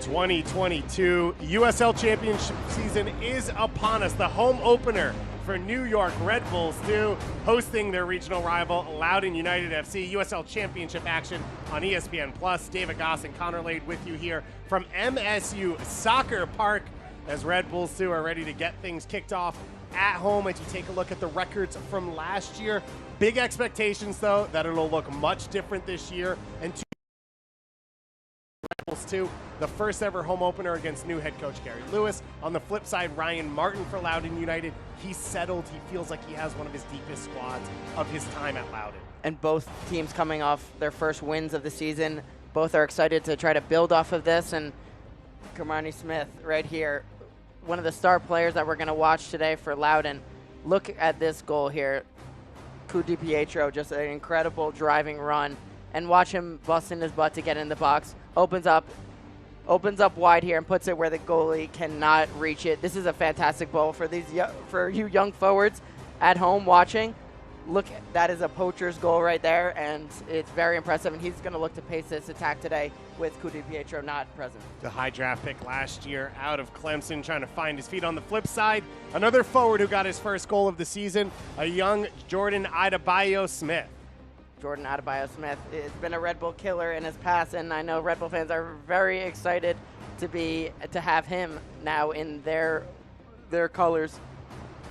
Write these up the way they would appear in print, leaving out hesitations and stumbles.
2022 USL Championship season is upon us. The home opener for New York Red Bulls 2, hosting their regional rival Loudoun United FC. USL Championship action on ESPN+. David Goss and Connor Lade with you here from MSU Soccer Park as Red Bulls 2 are ready to get things kicked off at home. As you take a look at the records from last year, big expectations though that it'll look much different this year. And Red Bulls 2, the first ever home opener against new head coach Gary Lewis. On the flip side, Ryan Martin for Loudoun United. He's settled. He feels like he has one of his deepest squads of his time at Loudoun. And both teams coming off their first wins of the season. Both are excited to try to build off of this. And Kamani Smith right here, one of the star players that we're going to watch today for Loudoun. Look at this goal here. Di Pietro, just an incredible driving run. And watch him busting his butt to get in the box. Opens up wide here and puts it where the goalie cannot reach it. This is a fantastic goal for you young forwards at home watching. Look, that is a poacher's goal right there, and it's very impressive. And he's going to look to pace this attack today with Di Pietro not present. The high draft pick last year out of Clemson, trying to find his feet. On the flip side, another forward who got his first goal of the season, a young Jordan Adebayo-Smith. Jordan Adebayo-Smith has been a Red Bull killer in his past, and I know Red Bull fans are very excited to have him now in their colors.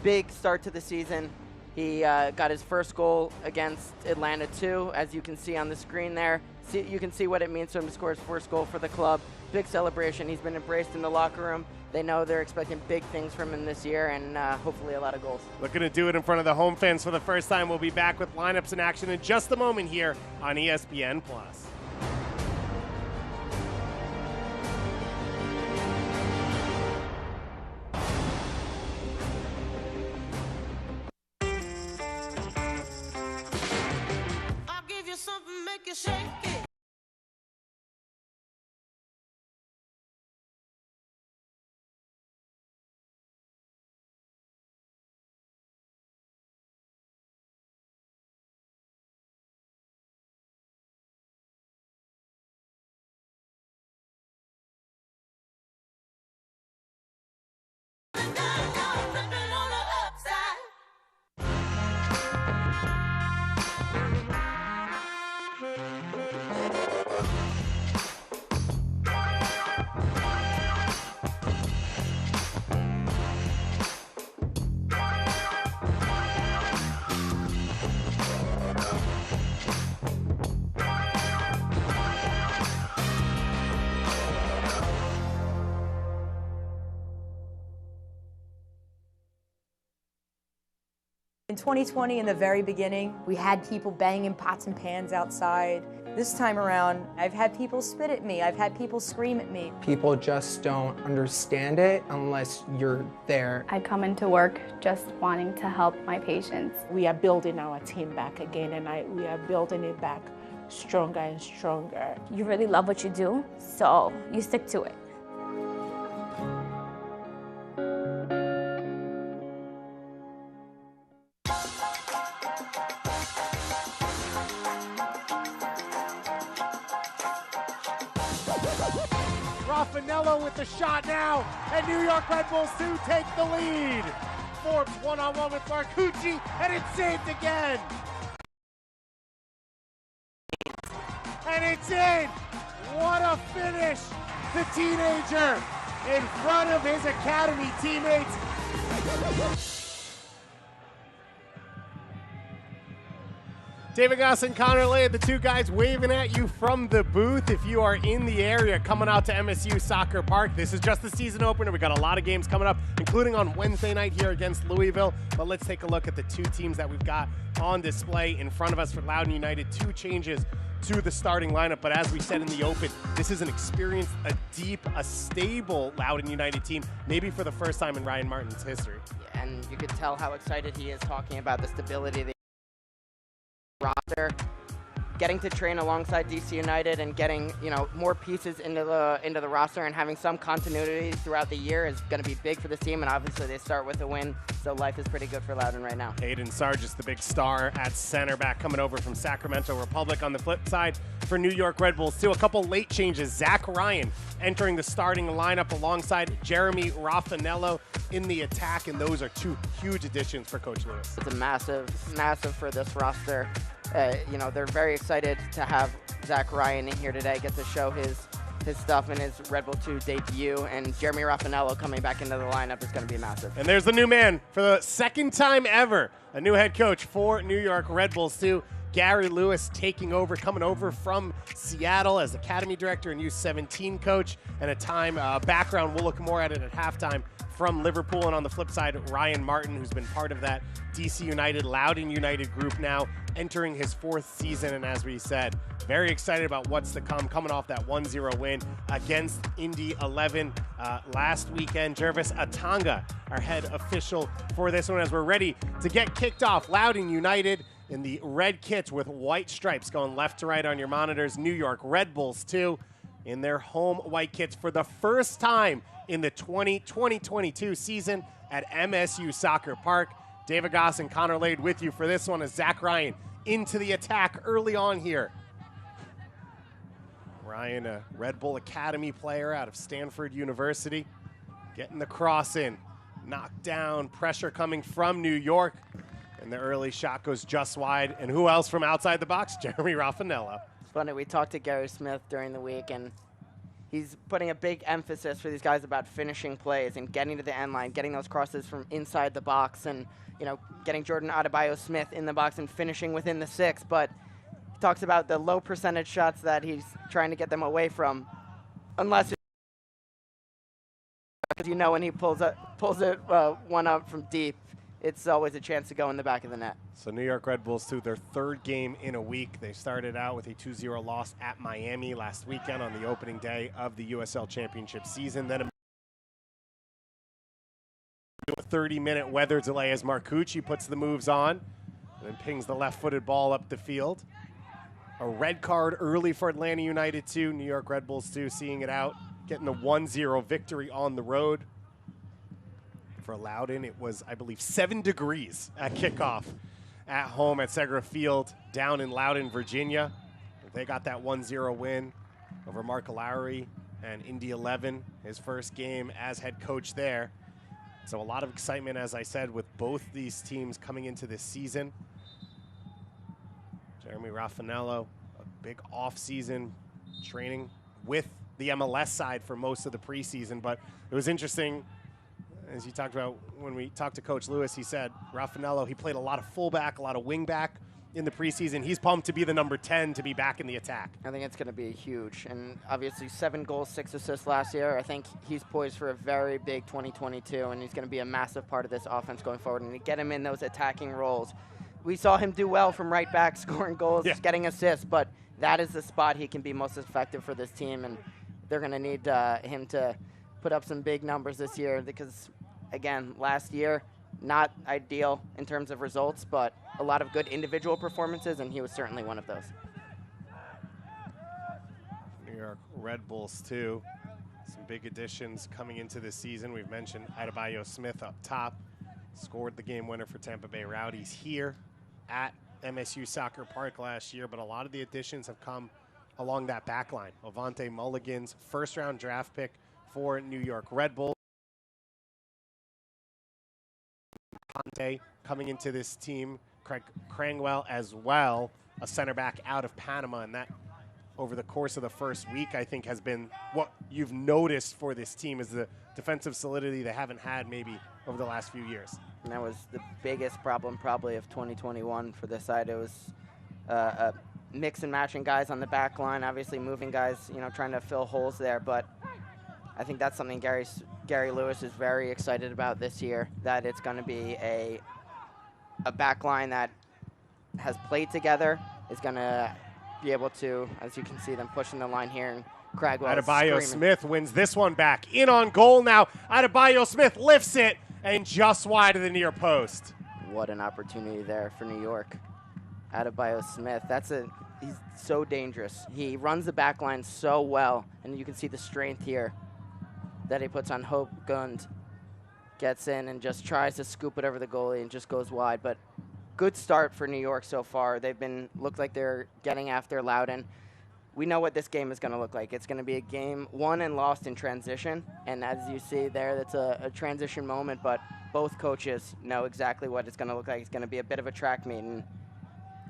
Big start to the season. He got his first goal against Atlanta 2, as you can see on the screen there. You can see what it means to him to score his first goal for the club. Big celebration. He's been embraced in the locker room. They know they're expecting big things from him this year, and hopefully a lot of goals. Looking to do it in front of the home fans for the first time. We'll be back with lineups in action in just a moment here on ESPN+. I'll give you something, make you shake it. In 2020, in the very beginning, we had people banging pots and pans outside. This time around, I've had people spit at me. I've had people scream at me. People just don't understand it unless you're there. I come into work just wanting to help my patients. We are building our team back again, and we are building it back stronger and stronger. You really love what you do, so you stick to it. Raffanello with the shot now, and New York Red Bulls 2 take the lead. Forbes one-on-one with Marcucci, and it's saved again. And it's in. What a finish. The teenager in front of his academy teammates. David Goss and Connor Lade, the two guys waving at you from the booth. If you are in the area coming out to MSU Soccer Park, this is just the season opener. We got a lot of games coming up, including on Wednesday night here against Louisville. But let's take a look at the two teams that we've got on display in front of us for Loudoun United. Two changes to the starting lineup, but as we said in the open, this is an experienced, a deep, a stable Loudoun United team, maybe for the first time in Ryan Martin's history. Yeah, and you could tell how excited he is talking about the stability of the roster. getting to train alongside DC United and getting, you know, more pieces into the roster and having some continuity throughout the year is going to be big for this team. And obviously they start with a win, so life is pretty good for Loudoun right now. Hayden Sargis, the big star at center back, coming over from Sacramento Republic. On the flip side for New York Red Bulls too, a couple late changes. Zach Ryan entering the starting lineup alongside Jeremy Raffanello in the attack, and those are two huge additions for Coach Lewis. It's a massive for this roster. You know, they're very excited to have Zach Ryan in here today, get to show his stuff in his Red Bull 2 debut, and Jeremy Raffanello coming back into the lineup is going to be massive. And there's the new man for the second time ever, a new head coach for New York Red Bulls too. Gary Lewis taking over, coming over from Seattle as Academy Director and U17 coach, and a time background, we'll look more at it at halftime, from Liverpool. And on the flip side, Ryan Martin, who's been part of that DC United, Loudoun United group now, entering his 4th season. And as we said, very excited about what's to come, coming off that 1-0 win against Indy 11 last weekend. Jervis Atanga, our head official for this one, as we're ready to get kicked off. Loudoun United in the red kits with white stripes going left to right on your monitors. New York Red Bulls too in their home white kits for the first time in the 2022 season at MSU Soccer Park. David Goss and Connor Lade with you for this one as Zach Ryan into the attack early on here. Ryan, a Red Bull Academy player out of Stanford University, getting the cross in. Knocked down, pressure coming from New York. And the early shot goes just wide. And who else from outside the box? Jeremy Raffanello. It's funny, we talked to Gary Smith during the week, and he's putting a big emphasis for these guys about finishing plays and getting to the end line, getting those crosses from inside the box, and, you know, getting Jordan Adebayo-Smith in the box and finishing within the 6. But he talks about the low percentage shots that he's trying to get them away from, unless because, you know, when he pulls it one up from deep, it's always a chance to go in the back of the net. So New York Red Bulls too, their 3rd game in a week. They started out with a 2-0 loss at Miami last weekend on the opening day of the USL Championship season. Then a 30-minute weather delay as Marcucci puts the moves on and then pings the left-footed ball up the field. A red card early for Atlanta United too. New York Red Bulls too, seeing it out, getting the 1-0 victory on the road. For Loudoun, it was, I believe, 7 degrees at kickoff at home at Segra Field down in Loudoun, Virginia. They got that 1-0 win over Mark Lowry and Indy 11, his first game as head coach there. So a lot of excitement, as I said, with both these teams coming into this season. Jeremy Raffanello, a big off-season training with the MLS side for most of the preseason, but it was interesting. As you talked about, when we talked to Coach Lewis, he said Raffanello, he played a lot of fullback, a lot of wingback in the preseason. He's pumped to be the number 10, to be back in the attack. I think it's going to be huge. And obviously 7 goals, 6 assists last year. I think he's poised for a very big 2022, and he's going to be a massive part of this offense going forward. And to get him in those attacking roles, we saw him do well from right back, scoring goals, getting assists, but that is the spot he can be most effective for this team. And they're going to need him to put up some big numbers this year because, again, last year, not ideal in terms of results, but a lot of good individual performances, and he was certainly one of those. New York Red Bulls, too. Some big additions coming into this season. We've mentioned Adebayo-Smith up top. Scored the game winner for Tampa Bay Rowdies here at MSU Soccer Park last year, but a lot of the additions have come along that back line. Ovante Mulligan's first-round draft pick for New York Red Bulls. Conte coming into this team, Craig Crangwell as well, a center back out of Panama, and that over the course of the first week I think has been what you've noticed for this team is the defensive solidity they haven't had maybe over the last few years. And that was the biggest problem probably of 2021 for this side. It was a mix and matching guys on the back line, obviously moving guys, you know, trying to fill holes there, but I think that's something Gary Lewis is very excited about this year, that it's going to be a back line that has played together, is going to be able to, as you can see them pushing the line here, and Cragwell Adebayo-Smith wins this one back. In on goal now. Adebayo-Smith lifts it and just wide of the near post. What an opportunity there for New York. Adebayo-Smith, that's a he's so dangerous. He runs the back line so well, and you can see the strength here that he puts on Hope Gund. Gets in and just tries to scoop it over the goalie and just goes wide. But good start for New York so far. Look like they're getting after Loudoun. We know what this game is going to look like. It's going to be a game won and lost in transition. And as you see there, that's a transition moment, but both coaches know exactly what it's going to look like. It's going to be a bit of a track meet. And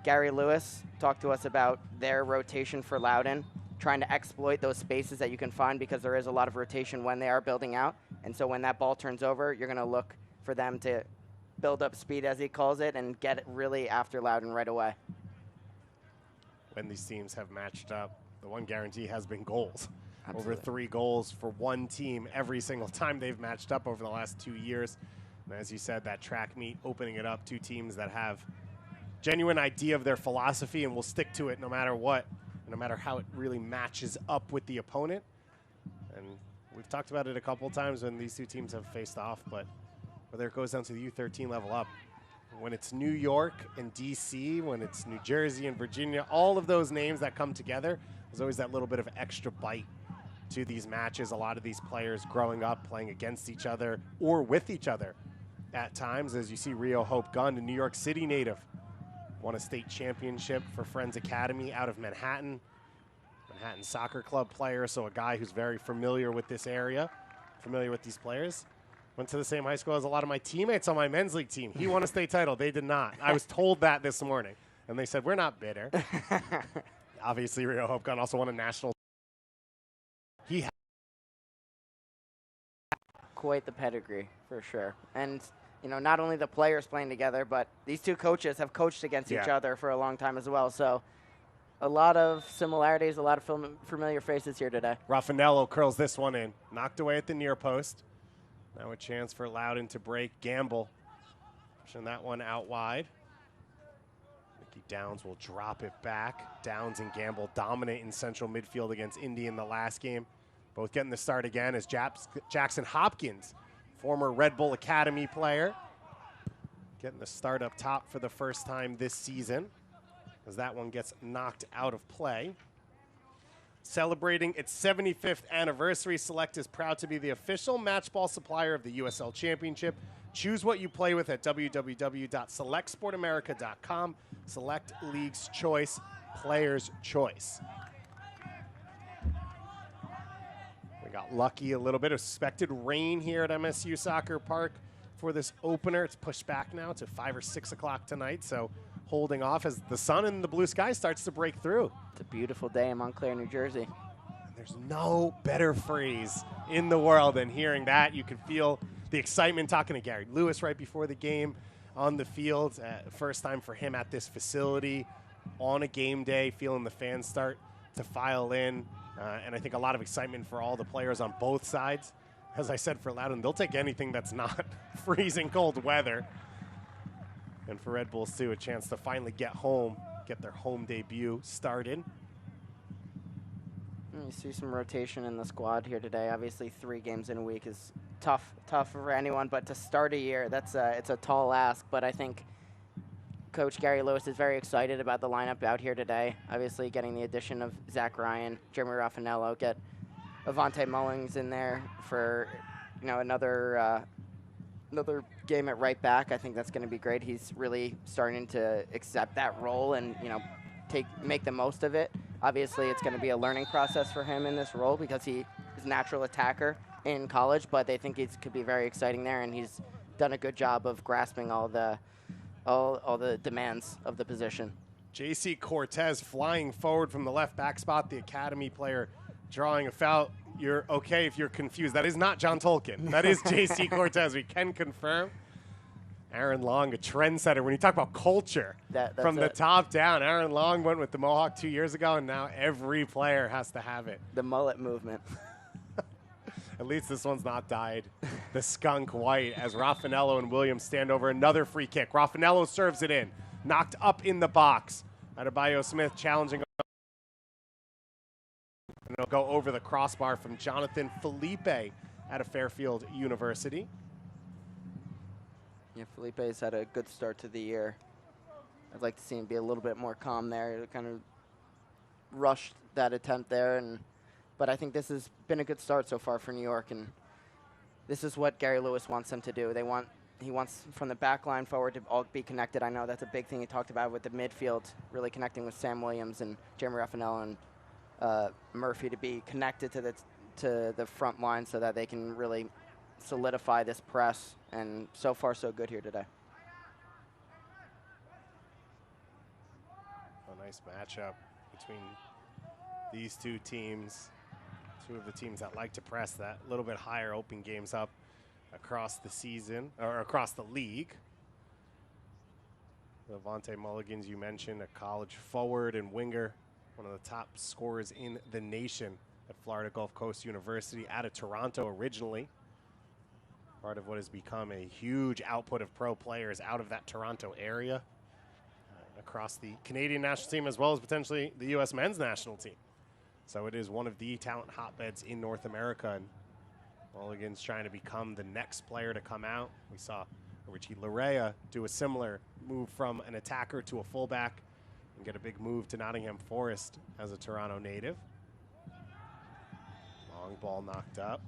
Gary Lewis talked to us about their rotation for Loudoun, trying to exploit those spaces that you can find because there is a lot of rotation when they are building out. And so when that ball turns over, you're going to look for them to build up speed, as he calls it, and get it really after Loudoun right away. When these teams have matched up, the one guarantee has been goals. Absolutely. Over 3 goals for one team every single time they've matched up over the last 2 years. And as you said, that track meet opening it up, 2 teams that have genuine idea of their philosophy and will stick to it no matter what, no matter how it really matches up with the opponent. And we've talked about it a couple times when these 2 teams have faced off, but whether it goes down to the U13 level up, when it's New York and DC, when it's New Jersey and Virginia, all of those names that come together, there's always that little bit of extra bite to these matches. A lot of these players growing up playing against each other or with each other at times, as you see Rio Hope Gund, a New York City native, won a state championship for Friends Academy out of Manhattan Soccer Club player, so a guy who's very familiar with this area, familiar with these players. Went to the same high school as a lot of my teammates on my men's league team. He won a state title. They did not. I was told that this morning, and they said, we're not bitter. Obviously, Rio Hope Gund also won a national. He had Quite the pedigree, for sure. And, you know, not only the players playing together, but these 2 coaches have coached against each other for a long time as well. So a lot of similarities, a lot of familiar faces here today. Raffanello curls this one in. Knocked away at the near post. Now a chance for Loudoun to break. Gamble pushing that one out wide. Mickey Downs will drop it back. Downs and Gamble dominate in central midfield against Indy in the last game. Both getting the start again as Jackson Hopkins, former Red Bull Academy player, getting the start up top for the first time this season as that one gets knocked out of play. Celebrating its 75th anniversary, Select is proud to be the official match ball supplier of the USL Championship. Choose what you play with at www.selectsportamerica.com. Select League's choice, player's choice. We got lucky a little bit. Expected rain here at MSU Soccer Park for this opener. It's pushed back now to 5 or 6 o'clock tonight, so holding off as the sun and the blue sky starts to break through. It's a beautiful day in Montclair, New Jersey. There's no better phrase in the world than hearing that. You can feel the excitement talking to Gary Lewis right before the game on the field. First time for him at this facility on a game day, feeling the fans start to file in. And I think a lot of excitement for all the players on both sides. As I said for Loudoun, they'll take anything that's not freezing cold weather. And for Red Bulls, too, a chance to finally get home, get their home debut started. You see some rotation in the squad here today. Obviously, 3 games in a week is tough for anyone, but to start a year, it's a tall ask. But I think Coach Gary Lewis is very excited about the lineup out here today. Obviously, getting the addition of Zach Ryan, Jeremy Raffanello, get Avante Mullings in there for another game at right back. I think that's going to be great. He's really starting to accept that role and make the most of it. Obviously, it's going to be a learning process for him in this role because he is a natural attacker in college, but they think it could be very exciting there, and he's done a good job of grasping all the demands of the position. JC Cortez flying forward from the left back spot, the academy player drawing a foul. You're okay if you're confused. That is not John Tolkien. That is JC Cortez. We can confirm. Aaron Long, a trendsetter. When you talk about culture from the top down, Aaron Long went with the Mohawk 2 years ago, and now every player has to have it. The mullet movement. At least this one's not dyed the skunk white as Raffanello and Williams stand over another free kick. Raffanello serves it in. Knocked up in the box. Adebayo Smith challenging. And it'll go over the crossbar from Jonathan Felipe out of Fairfield University. Yeah, Felipe's had a good start to the year. I'd like to see him be a little bit more calm there. Kind of rushed that attempt there, but I think this has been a good start so far for New York, and this is what Gary Lewis wants them to do. He wants from the back line forward to all be connected. I know that's a big thing he talked about with the midfield, really connecting with Sam Williams and Jeremy Raffanello and Murphy to be connected to the front line so that they can really solidify this press, and so far so good here today. A nice matchup between these two teams, two of the teams that like to press that little bit higher, open games up across the season, or across the league. Levante Mulligans, you mentioned, a college forward and winger, one of the top scorers in the nation at Florida Gulf Coast University, out of Toronto originally. Part of what has become a huge output of pro players out of that Toronto area, across the Canadian national team as well as potentially the U.S. men's national team. So it is one of the talent hotbeds in North America, and Mulligan's trying to become the next player to come out. We saw Richie Larea do a similar move from an attacker to a fullback and get a big move to Nottingham Forest as a Toronto native. Long ball knocked up.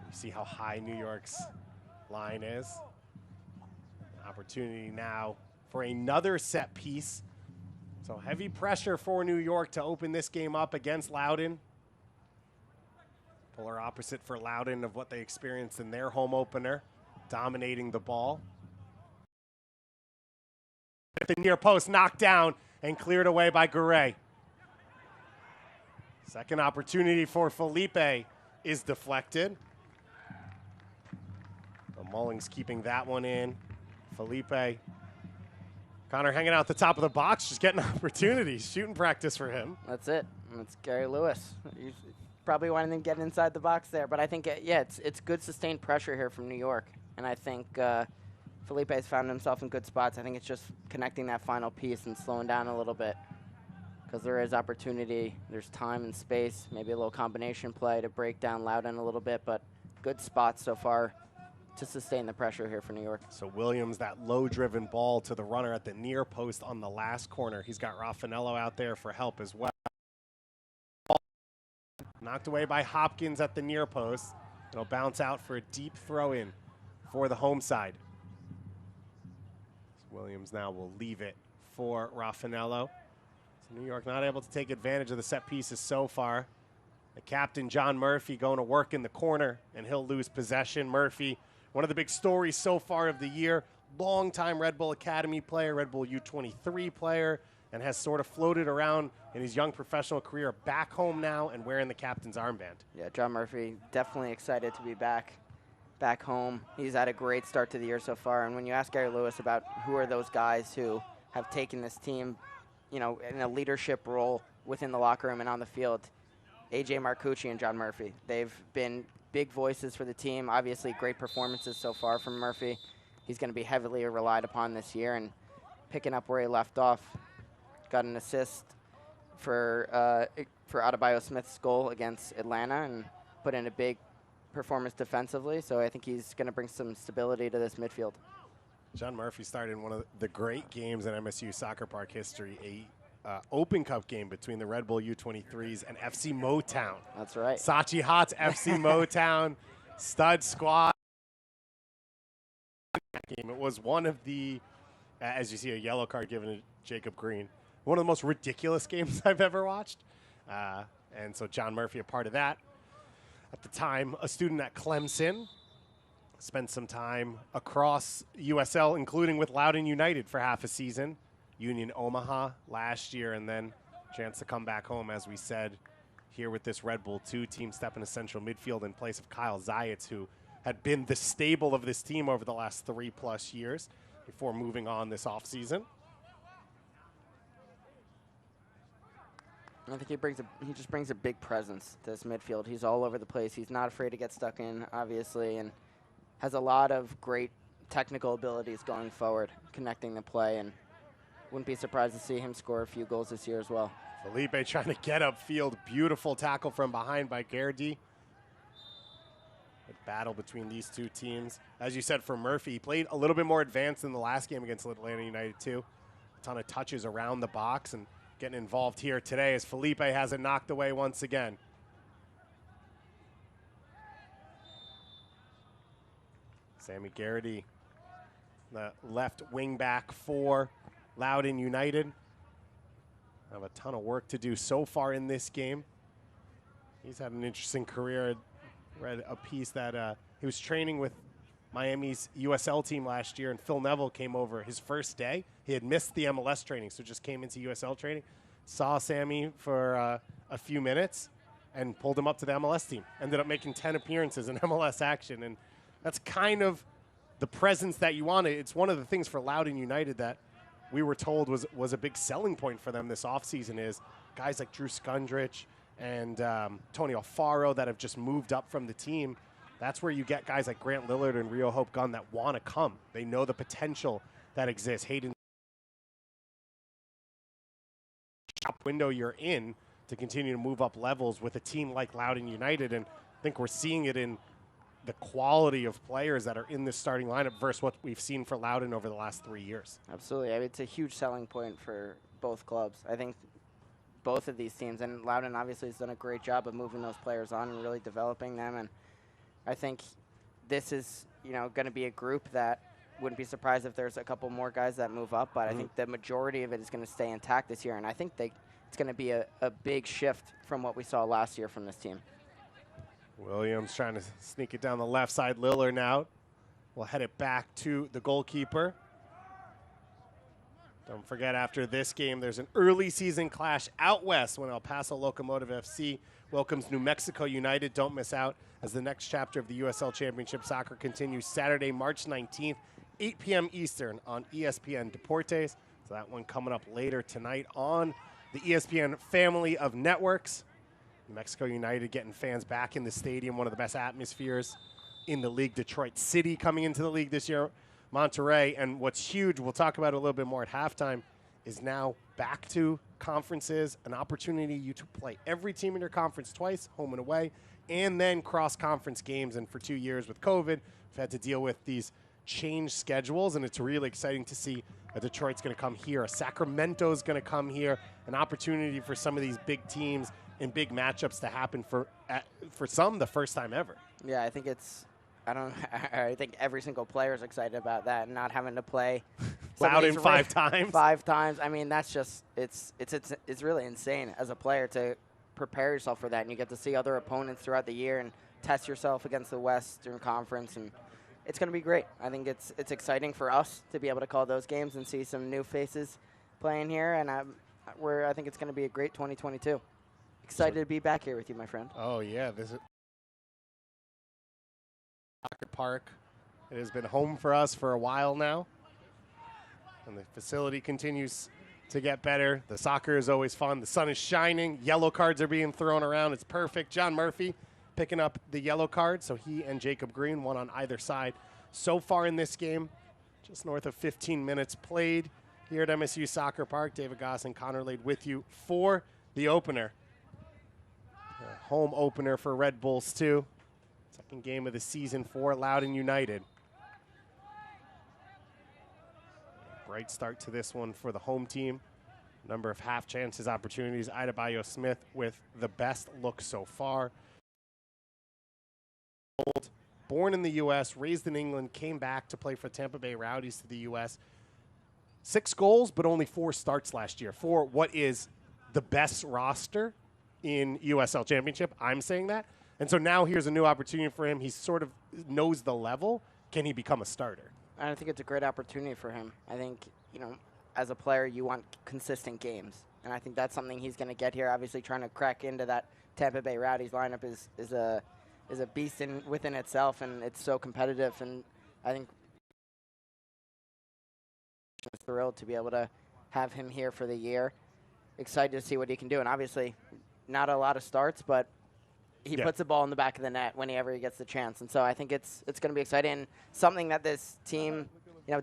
You see how high New York's line is. Opportunity now for another set piece. So heavy pressure for New York to open this game up against Loudoun. Polar opposite for Loudoun of what they experienced in their home opener, dominating the ball. At the near post, knocked down and cleared away by Gouret. Second opportunity for Felipe is deflected. So Mullings keeping that one in. Felipe. Connor hanging out the top of the box, just getting opportunities. Shooting practice for him. That's it. That's Gary Lewis. You probably wanted him to get inside the box there, but I think, it's good sustained pressure here from New York. And I think Felipe has found himself in good spots. I think it's just connecting that final piece and slowing down a little bit, because there is opportunity. There's time and space, maybe a little combination play to break down Loudoun a little bit, but good spots so far to sustain the pressure here for New York. So Williams, that low-driven ball to the runner at the near post on the last corner. He's got Raffanello out there for help as well. Knocked away by Hopkins at the near post. It'll bounce out for a deep throw-in for the home side. So Williams now will leave it for Raffanello. So New York not able to take advantage of the set pieces so far. The captain, John Murphy, going to work in the corner, and he'll lose possession. Murphy, one of the big stories so far of the year, longtime Red Bull Academy player, Red Bull U23 player, and has sort of floated around in his young professional career, back home now and wearing the captain's armband. Yeah, John Murphy, definitely excited to be back home. He's had a great start to the year so far, and when you ask Gary Lewis about who are those guys who have taken this team, in a leadership role within the locker room and on the field, AJ Marcucci and John Murphy. They've been big voices for the team. Obviously, great performances so far from Murphy. He's going to be heavily relied upon this year, and picking up where he left off. Got an assist for Adebayo Smith's goal against Atlanta and put in a big performance defensively. So I think he's going to bring some stability to this midfield. John Murphy started in one of the great games in MSU Soccer Park history, Open Cup game between the Red Bull U23s and FC Motown. That's right. Sachi Hot's FC Motown stud squad game. It was one of the, as you see, a yellow card given to Jacob Green. One of the most ridiculous games I've ever watched. And so John Murphy, a part of that. At the time, a student at Clemson. Spent some time across USL, including with Loudoun United for half a season. Union Omaha last year, and then chance to come back home, as we said, here with this Red Bull 2 team, step into central midfield in place of Kyle Zayats, who had been the staple of this team over the last 3+ years before moving on this offseason. I think he just brings a big presence to this midfield. He's all over the place. He's not afraid to get stuck in, obviously, and has a lot of great technical abilities going forward, connecting the play, and wouldn't be surprised to see him score a few goals this year as well. Felipe trying to get upfield. Beautiful tackle from behind by Gerdy. But battle between these two teams. As you said, for Murphy, he played a little bit more advanced in the last game against Atlanta United too. A ton of touches around the box and getting involved here today as Felipe has it knocked away once again. Sammy Garrity, the left wing back for Loudoun United. Have a ton of work to do so far in this game. He's had an interesting career. I read a piece that he was training with Miami's USL team last year, and Phil Neville came over his first day. He had missed the MLS training, so just came into USL training, saw Sammy for a few minutes, and pulled him up to the MLS team. Ended up making 10 appearances in MLS action, and that's kind of the presence that you want. It's one of the things for Loudoun United that we were told was a big selling point for them this offseason is guys like Drew Skundrich and Tony Alfaro that have just moved up from the team. That's where you get guys like Grant Lillard and Rio Hope Gunn that want to come. They know the potential that exists. Hayden, shop window you're in to continue to move up levels with a team like Loudoun United, and I think we're seeing it in the quality of players that are in this starting lineup versus what we've seen for Loudoun over the last 3 years. Absolutely. I mean, it's a huge selling point for both clubs. I think both of these teams, and Loudoun obviously has done a great job of moving those players on and really developing them. And I think this is, going to be a group that wouldn't be surprised if there's a couple more guys that move up, but I think the majority of it is going to stay intact this year. And I think it's going to be a big shift from what we saw last year from this team. Williams trying to sneak it down the left side. Lillard now will head it back to the goalkeeper. Don't forget, after this game, there's an early season clash out west when El Paso Locomotive FC welcomes New Mexico United. Don't miss out as the next chapter of the USL Championship Soccer continues Saturday, March 19th, 8 p.m. Eastern on ESPN Deportes. So that one coming up later tonight on the ESPN family of networks. New Mexico United getting fans back in the stadium, one of the best atmospheres in the league. Detroit City coming into the league this year. Monterrey, and what's huge, we'll talk about it a little bit more at halftime, is now back to conferences, an opportunity you to play every team in your conference twice, home and away, and then cross-conference games. And for 2 years with COVID, we've had to deal with these changed schedules, and it's really exciting to see a Detroit's going to come here, a Sacramento's going to come here, an opportunity for some of these big teams and big matchups to happen for some the first time ever. Yeah, I think I think every single player is excited about that and not having to play Loudoun 5 times. 5 times. I mean, that's just it's really insane as a player to prepare yourself for that, and you get to see other opponents throughout the year and test yourself against the Western Conference, and it's going to be great. I think it's exciting for us to be able to call those games and see some new faces playing here, and I think it's going to be a great 2022. Excited to be back here with you, my friend. Oh yeah, this is Soccer Park. It has been home for us for a while now, and the facility continues to get better. The soccer is always fun. The sun is shining. Yellow cards are being thrown around. It's perfect. John Murphy picking up the yellow card, so he and Jacob Green, one on either side. So far in this game, just north of 15 minutes played here at MSU Soccer Park. David Goss and Connor Lade with you for the opener. Home opener for Red Bulls, too. Second game of the season for Loudoun United. Bright start to this one for the home team. Number of half chances, opportunities. Adebayo Smith with the best look so far. Born in the U.S., raised in England, came back to play for Tampa Bay Rowdies to the U.S. 6 goals, but only 4 starts last year for what is the best roster in USL Championship. I'm saying that. And so now here's a new opportunity for him. He sort of knows the level. Can he become a starter? I think it's a great opportunity for him. I think, as a player, you want consistent games. And I think that's something he's going to get here. Obviously, trying to crack into that Tampa Bay Rowdies lineup is a beast within itself, and it's so competitive. And I think I'm thrilled to be able to have him here for the year. Excited to see what he can do. And obviously, not a lot of starts, but he puts the ball in the back of the net whenever he gets the chance. And so I think it's going to be exciting, and something that this team,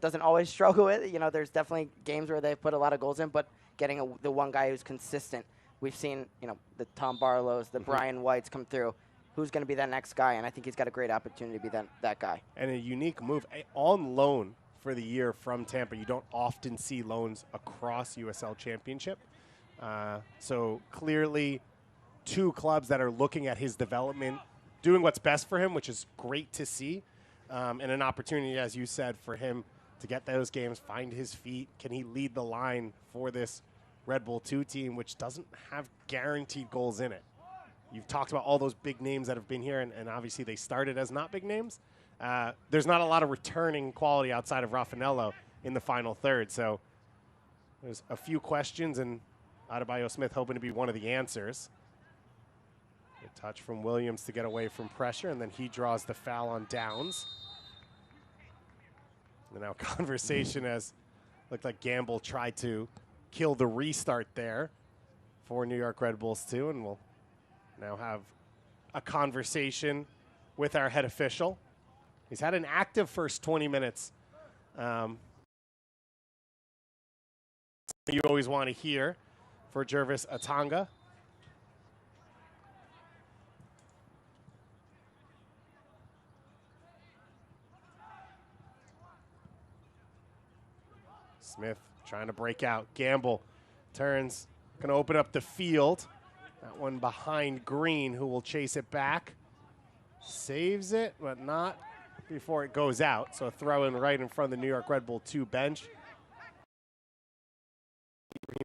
doesn't always struggle with. There's definitely games where they've put a lot of goals in, but getting the one guy who's consistent. We've seen, the Tom Barlows, the Brian Whites come through, who's going to be that next guy, and I think he's got a great opportunity to be that guy. And a unique move on loan for the year from Tampa. You don't often see loans across USL Championship. So clearly 2 clubs that are looking at his development, doing what's best for him, which is great to see. And an opportunity, as you said, for him to get those games, find his feet. Can he lead the line for this Red Bull 2 team, which doesn't have guaranteed goals in it? You've talked about all those big names that have been here, and obviously they started as not big names. There's not a lot of returning quality outside of Raffanello in the final third. So there's a few questions, and Adebayo Smith hoping to be one of the answers. Good touch from Williams to get away from pressure, and then he draws the foul on Downs. And now conversation as looked like Gamble tried to kill the restart there for New York Red Bulls 2, and we'll now have a conversation with our head official. He's had an active first 20 minutes. You always want to hear for Jervis Atanga. Smith trying to break out. Gamble turns, going to open up the field. That one behind Green, who will chase it back. Saves it, but not before it goes out. So a throw in right in front of the New York Red Bull 2 bench.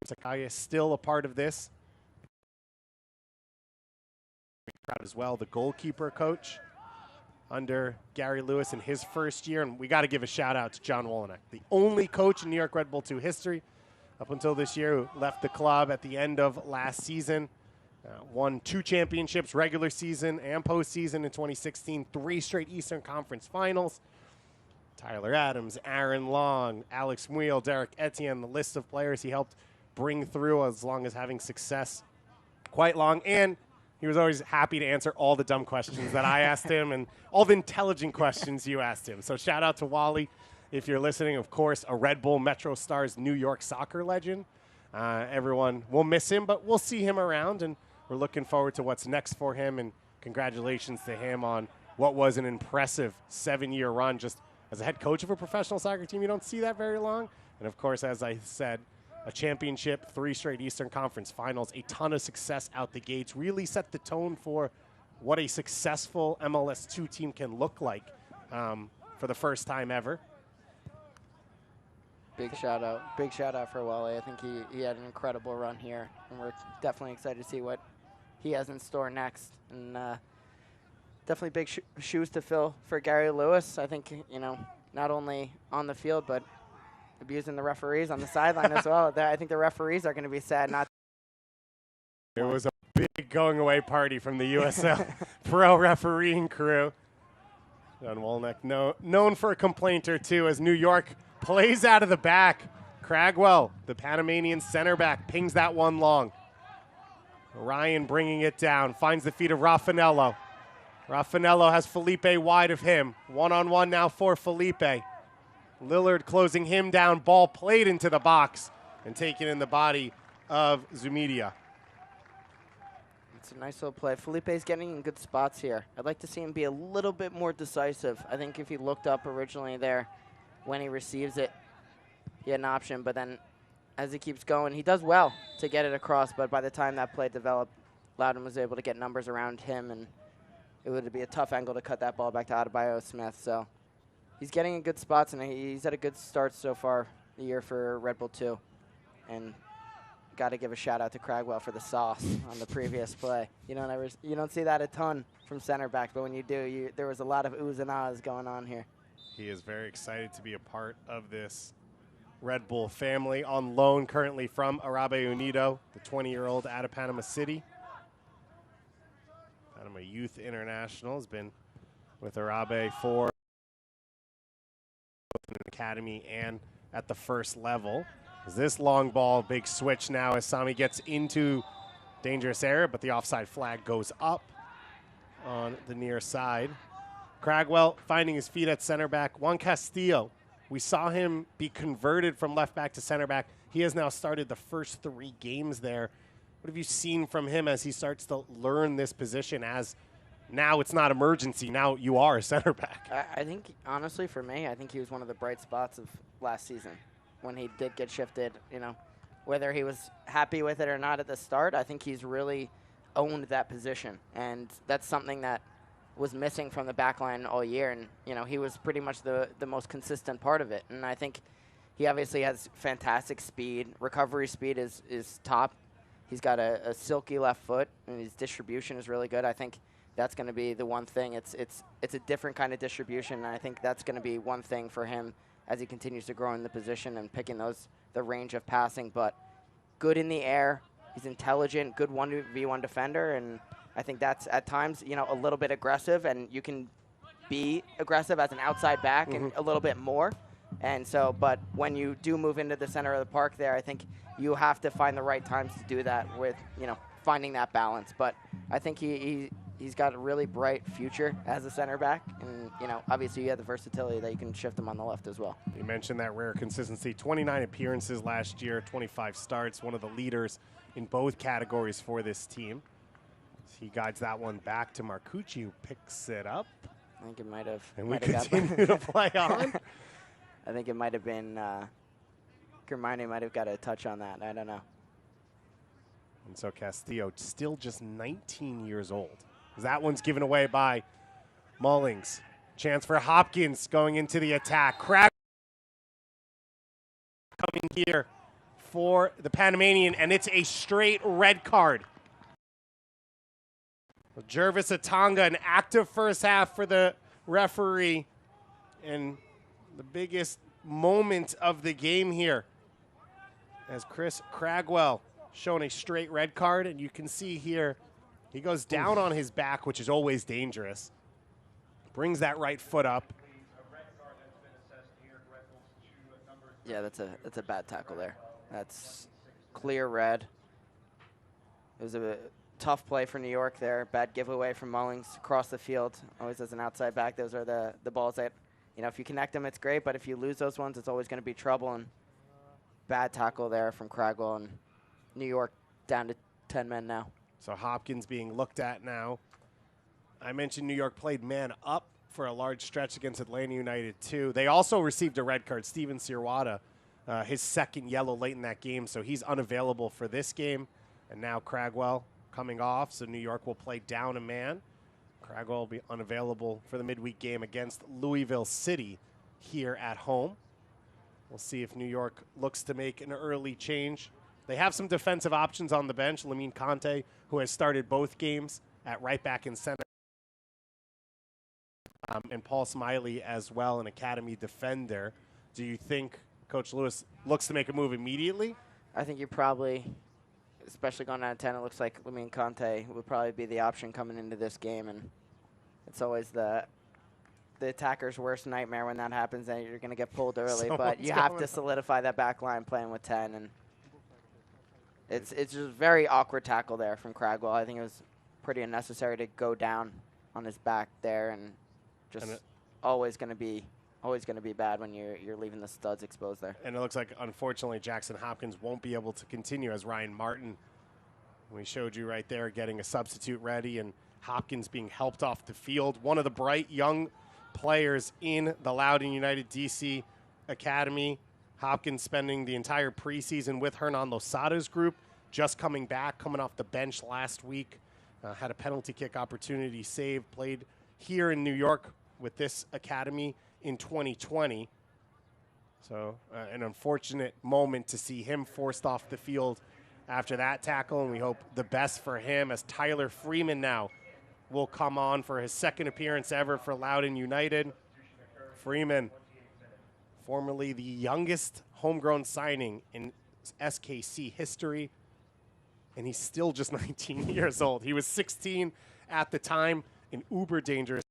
Sakaya still a part of this. Proud as well, the goalkeeper coach under Gary Lewis in his first year. And we got to give a shout out to John Wolyniec, the only coach in New York Red Bull 2 history up until this year who left the club at the end of last season. Won 2 championships, regular season and postseason in 2016, 3 straight Eastern Conference finals. Tyler Adams, Aaron Long, Alex Muil, Derek Etienne, the list of players he helped bring through as long as having success quite long. And he was always happy to answer all the dumb questions that I asked him and all the intelligent questions you asked him. So shout out to Wally if you're listening. Of course, a Red Bull Metro Stars New York soccer legend. Everyone will miss him, but we'll see him around, and we're looking forward to what's next for him. And congratulations to him on what was an impressive 7-year run just as a head coach of a professional soccer team. You don't see that very long. And of course, as I said, a championship, 3 straight Eastern Conference finals, a ton of success out the gates, really set the tone for what a successful MLS 2 team can look like for the first time ever. Big shout out for Wally. I think he had an incredible run here, and we're definitely excited to see what he has in store next. And definitely big shoes to fill for Gary Lewis. I think, you know, not only on the field, but abusing the referees on the sideline as well. I think the referees are going to be sad not. It was a big going away party from the USL pro refereeing crew. John Wolyniec, known for a complaint or two, as New York plays out of the back. Cragwell, the Panamanian center back, pings that one long. Ryan bringing it down, finds the feet of Raffanello. Raffanello has Felipe wide of him. One-on-one now for Felipe. Lillard closing him down, ball played into the box and taken in the body of Zumidia. It's a nice little play. Felipe's getting in good spots here. I'd like to see him be a little bit more decisive. I think if he looked up originally there when he receives it, he had an option, but then as he keeps going, he does well to get it across, but by the time that play developed, Loudoun was able to get numbers around him, and it would be a tough angle to cut that ball back to Adebayo Smith. So he's getting in good spots, and he's had a good start so far the year for Red Bull 2. And got to give a shout out to Cragwell for the sauce on the previous play. You don't see that a ton from center back, but when you do, there was a lot of oohs and ahs going on here. He is very excited to be a part of this Red Bull family, on loan currently from Arabe Unido, the 20-year-old out of Panama City. Panama Youth International has been with Arabe for both in the academy and at the first level. This long ball, big switch now as Sami gets into dangerous area, but the offside flag goes up on the near side. Cragwell finding his feet at center back. Juan Castillo, we saw him be converted from left back to center back. He has now started the first 3 games there. What have you seen from him as he starts to learn this position as now it's not emergency. Now you are a center back. I think, honestly, for me, I think he was one of the bright spots of last season when he did get shifted. You know, whether he was happy with it or not at the start, I think he's really owned that position, and that's something that was missing from the back line all year. And, you know, he was pretty much the most consistent part of it. And I think he obviously has fantastic speed. Recovery speed is top. He's got a silky left foot, and his distribution is really good. I think that's going to be the one thing. It's a different kind of distribution, and I think that's going to be one thing for him as he continues to grow in the position and picking the range of passing. But good in the air. He's intelligent, good 1v1 defender, and I think that's at times, you know, a little bit aggressive, and you can be aggressive as an outside back and a little bit more. And so, but when you do move into the center of the park there, I think you have to find the right times to do that with, you know, finding that balance. But I think he's got a really bright future as a center back. And, you know, obviously you have the versatility that you can shift him on the left as well. You mentioned that rare consistency. 29 appearances last year, 25 starts, one of the leaders in both categories for this team. He guides that one back to Marcucci, who picks it up. I think it might have. And we continue to play on. I think it might have been, Germani might have got a touch on that. I don't know. And so Castillo still just 19 years old. That one's given away by Mullings. Chance for Hopkins going into the attack. Crab coming here for the Panamanian, and it's a straight red card. Jervis Atanga, an active first half for the referee, and the biggest moment of the game here as Chris Cragwell showing a straight red card, and you can see here he goes down on his back, which is always dangerous. Brings that right foot up. Yeah, that's a bad tackle there. That's clear red. It was a tough play for New York there. Bad giveaway from Mullings across the field. Always as an outside back, those are the balls that, you know, if you connect them, it's great, but if you lose those ones, it's always going to be trouble. And bad tackle there from Cragwell, and New York down to 10 men now. So Hopkins being looked at now. I mentioned New York played man up for a large stretch against Atlanta United too. They also received a red card. Steven Sirwada, his second yellow late in that game, so he's unavailable for this game. And now Cragwell coming off, so New York will play down a man. Cragwell will be unavailable for the midweek game against Louisville City here at home. We'll see if New York looks to make an early change. They have some defensive options on the bench. Lamine Conte, who has started both games at right back and center. And Paul Smiley as well, an academy defender. Do you think Coach Lewis looks to make a move immediately? I think you probably, especially going down to 10, it looks like Lamine Conte would probably be the option coming into this game. And it's always the attacker's worst nightmare when that happens, and you're going to get pulled early. But you have to solidify that back line playing with 10. And it's just a very awkward tackle there from Cragwell. I think it was pretty unnecessary to go down on his back there, and just always going to be bad when you're leaving the studs exposed there. And it looks like, unfortunately, Jackson Hopkins won't be able to continue, as Ryan Martin, we showed you right there, getting a substitute ready, and Hopkins being helped off the field. One of the bright young players in the Loudoun United DC Academy. Hopkins spending the entire preseason with Hernan Losada's group, just coming back, coming off the bench last week. Had a penalty kick opportunity saved, played here in New York with this academy in 2020. So an unfortunate moment to see him forced off the field after that tackle, and we hope the best for him as Tyler Freeman now will come on for his second appearance ever for Loudoun United. Freeman, formerly the youngest homegrown signing in SKC history, and he's still just 19 years old. He was 16 at the time, and uber dangerous.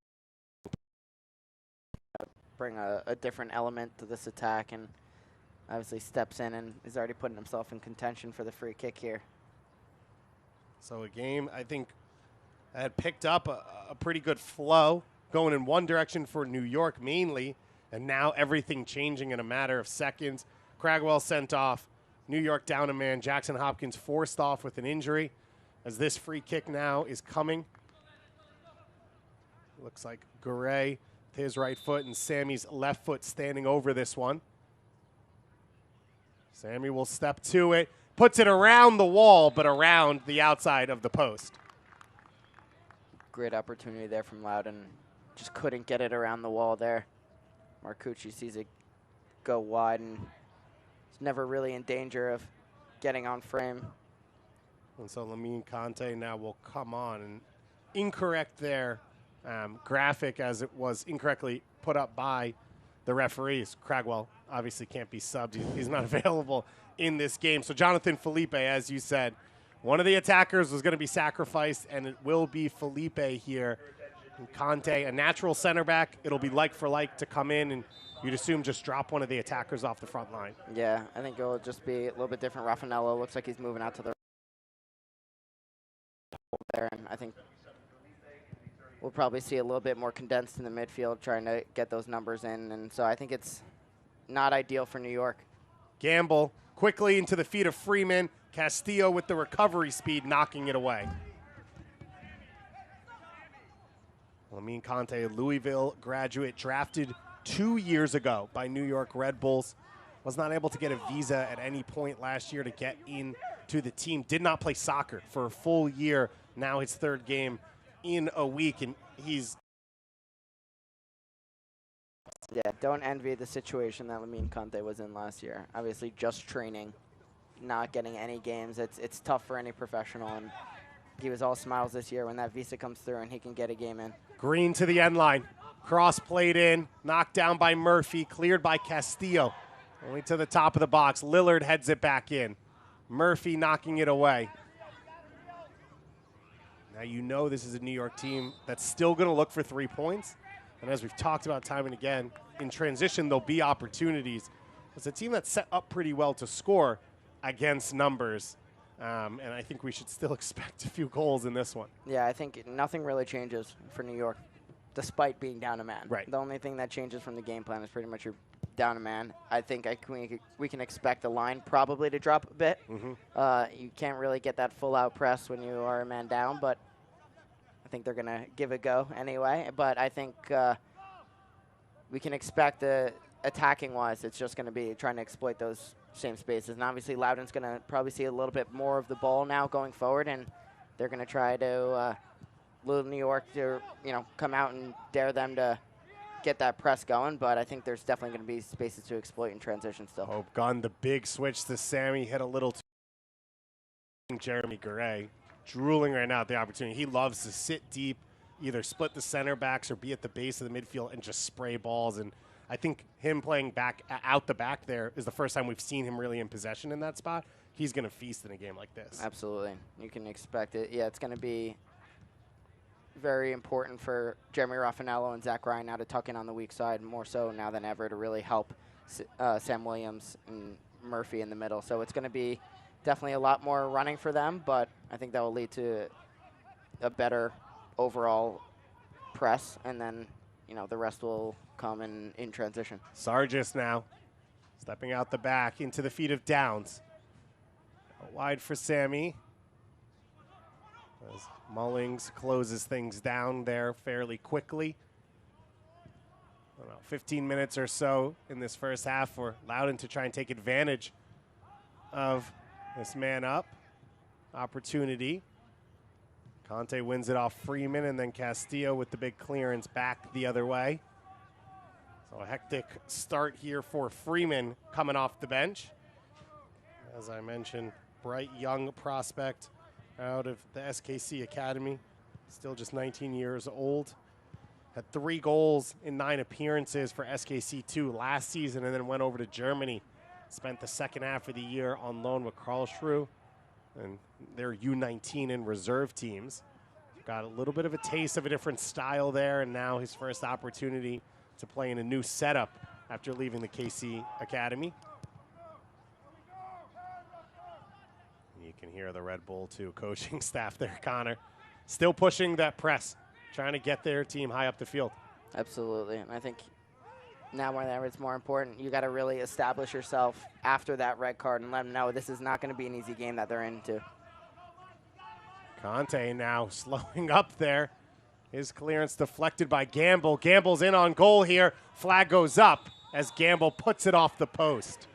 Bring a different element to this attack, and obviously steps in and is already putting himself in contention for the free kick here. So a game, I think, had picked up a pretty good flow, going in one direction for New York mainly, and now everything changing in a matter of seconds. Cragwell sent off, New York down a man, Jackson Hopkins forced off with an injury, as this free kick now is coming. Looks like Garay with his right foot and Sammy's left foot standing over this one. Sammy will step to it, puts it around the wall, but around the outside of the post. Great opportunity there from Loudoun. Just couldn't get it around the wall there. Marcucci sees it go wide and is never really in danger of getting on frame. And so Lamine Conte now will come on. And incorrect there, graphic as it was incorrectly put up by the referees. Cragwell obviously can't be subbed. He's not available in this game. So Jonathan Felipe, as you said, one of the attackers was going to be sacrificed, and it will be Felipe here. And Conte, a natural center back. It'll be like for like to come in, and you'd assume just drop one of the attackers off the front line. Yeah, I think it'll just be a little bit different. Raffanello looks like he's moving out to the there, and I think we'll probably see a little bit more condensed in the midfield, trying to get those numbers in. And so I think it's not ideal for New York. Gamble quickly into the feet of Freeman. Castillo with the recovery speed, knocking it away. Lamine Conte, a Louisville graduate, drafted 2 years ago by New York Red Bulls. Was not able to get a visa at any point last year to get into the team. Did not play soccer for a full year. Now his third game in a week, and he's... Yeah, don't envy the situation that Lamine Conte was in last year. Obviously just training, not getting any games. It's tough for any professional, and he was all smiles this year when that visa comes through and he can get a game in. Green to the end line. Cross played in, knocked down by Murphy, cleared by Castillo. Only to the top of the box. Lillard heads it back in. Murphy knocking it away. Now you know this is a New York team that's still going to look for 3 points. And as we've talked about time and again, in transition there'll be opportunities. It's a team that's set up pretty well to score against numbers. And I think we should still expect a few goals in this one. Yeah, I think nothing really changes for New York, despite being down a man. Right. The only thing that changes from the game plan is pretty much you're down a man. I think we can expect the line probably to drop a bit. You can't really get that full-out press when you are a man down, but I think they're going to give it a go anyway. But I think we can expect attacking-wise, it's just going to be trying to exploit those same spaces. And obviously Loudoun's going to probably see a little bit more of the ball now going forward, and they're going to try to Little New York to come out and dare them to get that press going, but I think there's definitely going to be spaces to exploit in transition still. Hope Gunn, the big switch to Sammy, hit a little too. Jeremy Garay drooling right now at the opportunity. He loves to sit deep, either split the center backs or be at the base of the midfield and just spray balls. And I think him playing back out the back there is the first time we've seen him really in possession in that spot. He's going to feast in a game like this. Absolutely. You can expect it. Yeah, it's going to be very important for Jeremy Raffanello and Zach Ryan now to tuck in on the weak side, more so now than ever, to really help Sam Williams and Murphy in the middle. So it's going to be definitely a lot more running for them, but I think that will lead to a better overall press, and then the rest will come in transition. Sargis now stepping out the back into the feet of Downs. Wide for Sammy. As Mullings closes things down there fairly quickly. 15 minutes or so in this first half for Loudoun to try and take advantage of this man up opportunity. Conte wins it off Freeman, and then Castillo with the big clearance back the other way. So a hectic start here for Freeman coming off the bench. As I mentioned, bright young prospect out of the SKC Academy, still just 19 years old. Had 3 goals in 9 appearances for SKC2 last season, and then went over to Germany. Spent the second half of the year on loan with Karlsruhe and their U19 and reserve teams. Got a little bit of a taste of a different style there, and now his first opportunity to play in a new setup after leaving the KC Academy. You can hear the Red Bull 2 coaching staff there, Connor. Still pushing that press, trying to get their team high up the field. Absolutely, and I think now more than ever it's more important. You got to really establish yourself after that red card and let them know this is not going to be an easy game that they're into. Conte now slowing up there His clearance deflected by Gamble. Gamble's in on goal here. Flag goes up as Gamble puts it off the post.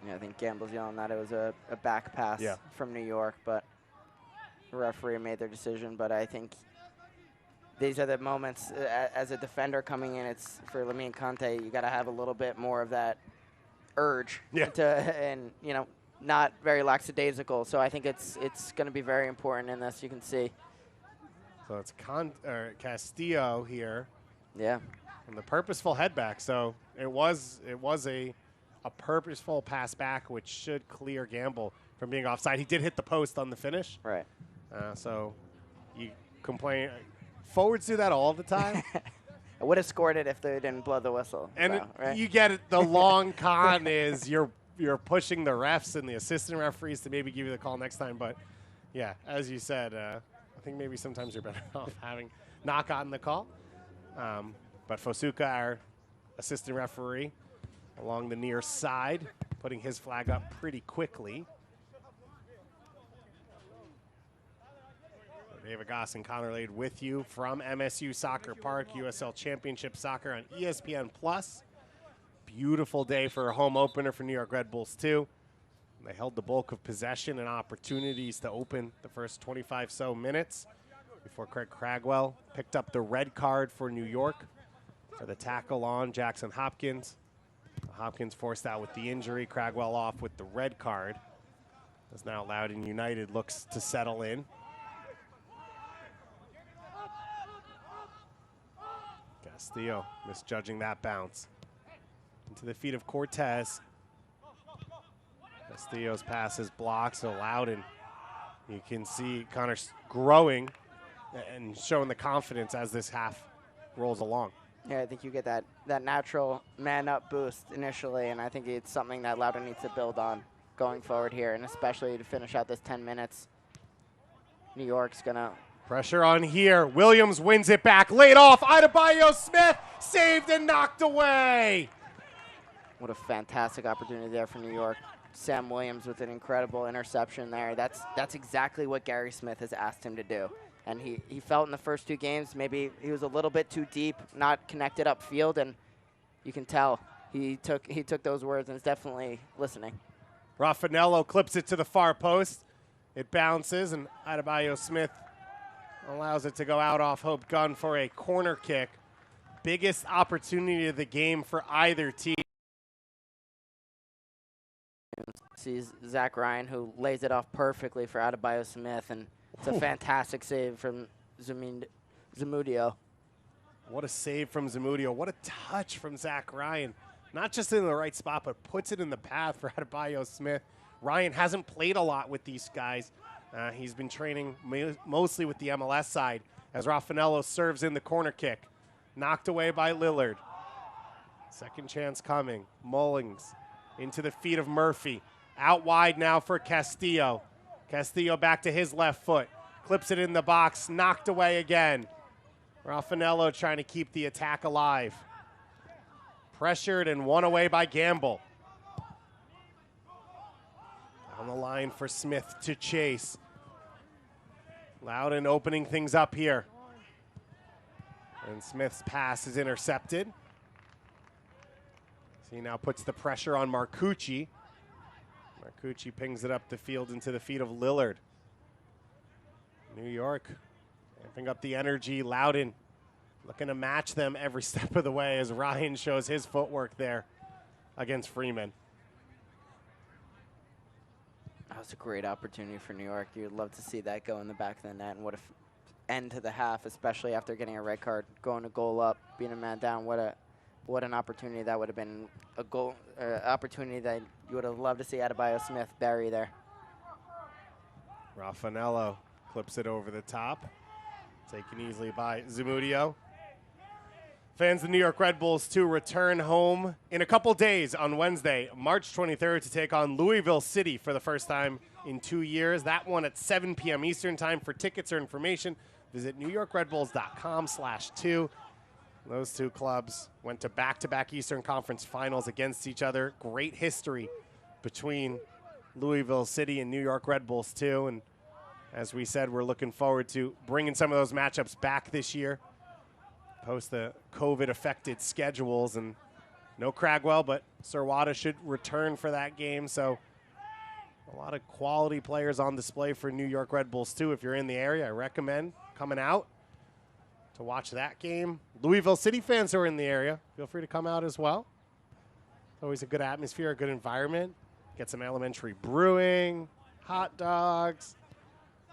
Yeah, I think Gamble's yelling that it was a back pass from New York, but the referee made their decision. But I think these are the moments as a defender coming in. It's for Lamine Conte. You got to have a little bit more of that urge and not very lackadaisical. So I think it's going to be very important in this. You can see. So it's Castillo here. Yeah. And the purposeful head back. So it was a purposeful pass back, which should clear Gamble from being offside. He did hit the post on the finish. Right. So you complain. Forwards do that all the time. I would have scored it if they didn't blow the whistle. And right? you get it. The long con is you're pushing the refs and the assistant referees to maybe give you the call next time. But, yeah, as you said, I think maybe sometimes you're better off having not gotten the call. But Fosuka, our assistant referee, along the near side, putting his flag up pretty quickly. David Goss and Connor Lade with you from MSU Soccer Park, USL Championship Soccer on ESPN+. Beautiful day for a home opener for New York Red Bulls, too. They held the bulk of possession and opportunities to open the first 25 so minutes before Craig Cragwell picked up the red card for New York for the tackle on Jackson Hopkins. Hopkins forced out with the injury. Cragwell off with the red card. As now Loudoun United looks to settle in. Castillo misjudging that bounce. Into the feet of Cortez. Castillo's pass is blocked, so Loudoun, you can see Connor's growing and showing the confidence as this half rolls along. Yeah, I think you get that natural man-up boost initially, and I think it's something that Loudoun needs to build on going forward here, and especially to finish out this 10 minutes. New York's going to... Pressure on here. Williams wins it back. Laid off. Adebayo Smith saved and knocked away. What a fantastic opportunity there for New York. Sam Williams with an incredible interception there. That's exactly what Gary Smith has asked him to do. And he felt in the first two games maybe he was a little bit too deep, not connected upfield, and you can tell he took those words and is definitely listening. Raffanello clips it to the far post. It bounces, and Adebayo Smith allows it to go out off Hope Gunn for a corner kick. Biggest opportunity of the game for either team. Sees Zach Ryan, who lays it off perfectly for Adebayo Smith, and it's a fantastic save from Zamudio. What a save from Zamudio. What a touch from Zach Ryan. Not just in the right spot, but puts it in the path for Adebayo Smith. Ryan hasn't played a lot with these guys. He's been training mostly with the MLS side as Raffanello serves in the corner kick. Knocked away by Lillard. Second chance coming. Mullings into the feet of Murphy. Out wide now for Castillo. Castillo back to his left foot. Clips it in the box. Knocked away again. Raffanello trying to keep the attack alive. Pressured and won away by Gamble. On the line for Smith to chase. Loudoun opening things up here. And Smith's pass is intercepted. So he now puts the pressure on Marcucci. Marcucci pings it up the field into the feet of Lillard. New York amping up the energy. Loudoun looking to match them every step of the way as Ryan shows his footwork there against Freeman. That was a great opportunity for New York. You'd love to see that go in the back of the net, and what if end to the half, especially after getting a red card, going a goal up, being a man down. What an opportunity that would have been, a goal opportunity that you would have loved to see Adebayo Smith bury there. Raffanello clips it over the top, taken easily by Zamudio. Fans of the New York Red Bulls to return home in a couple days on Wednesday, March 23rd, to take on Louisville City for the first time in 2 years. That one at 7 p.m. Eastern time. For tickets or information, visit NewYorkRedBulls.com/2. Those two clubs went to back-to-back Eastern Conference finals against each other. Great history between Louisville City and New York Red Bulls, too. And As we said, we're looking forward to bringing some of those matchups back this year, post the COVID-affected schedules. And no Cragwell, but Serwada should return for that game. So a lot of quality players on display for New York Red Bulls, too. If you're in the area, I recommend coming out to watch that game. Louisville City fans who are in the area, feel free to come out as well. It's always a good atmosphere, a good environment. Get some elementary brewing, hot dogs.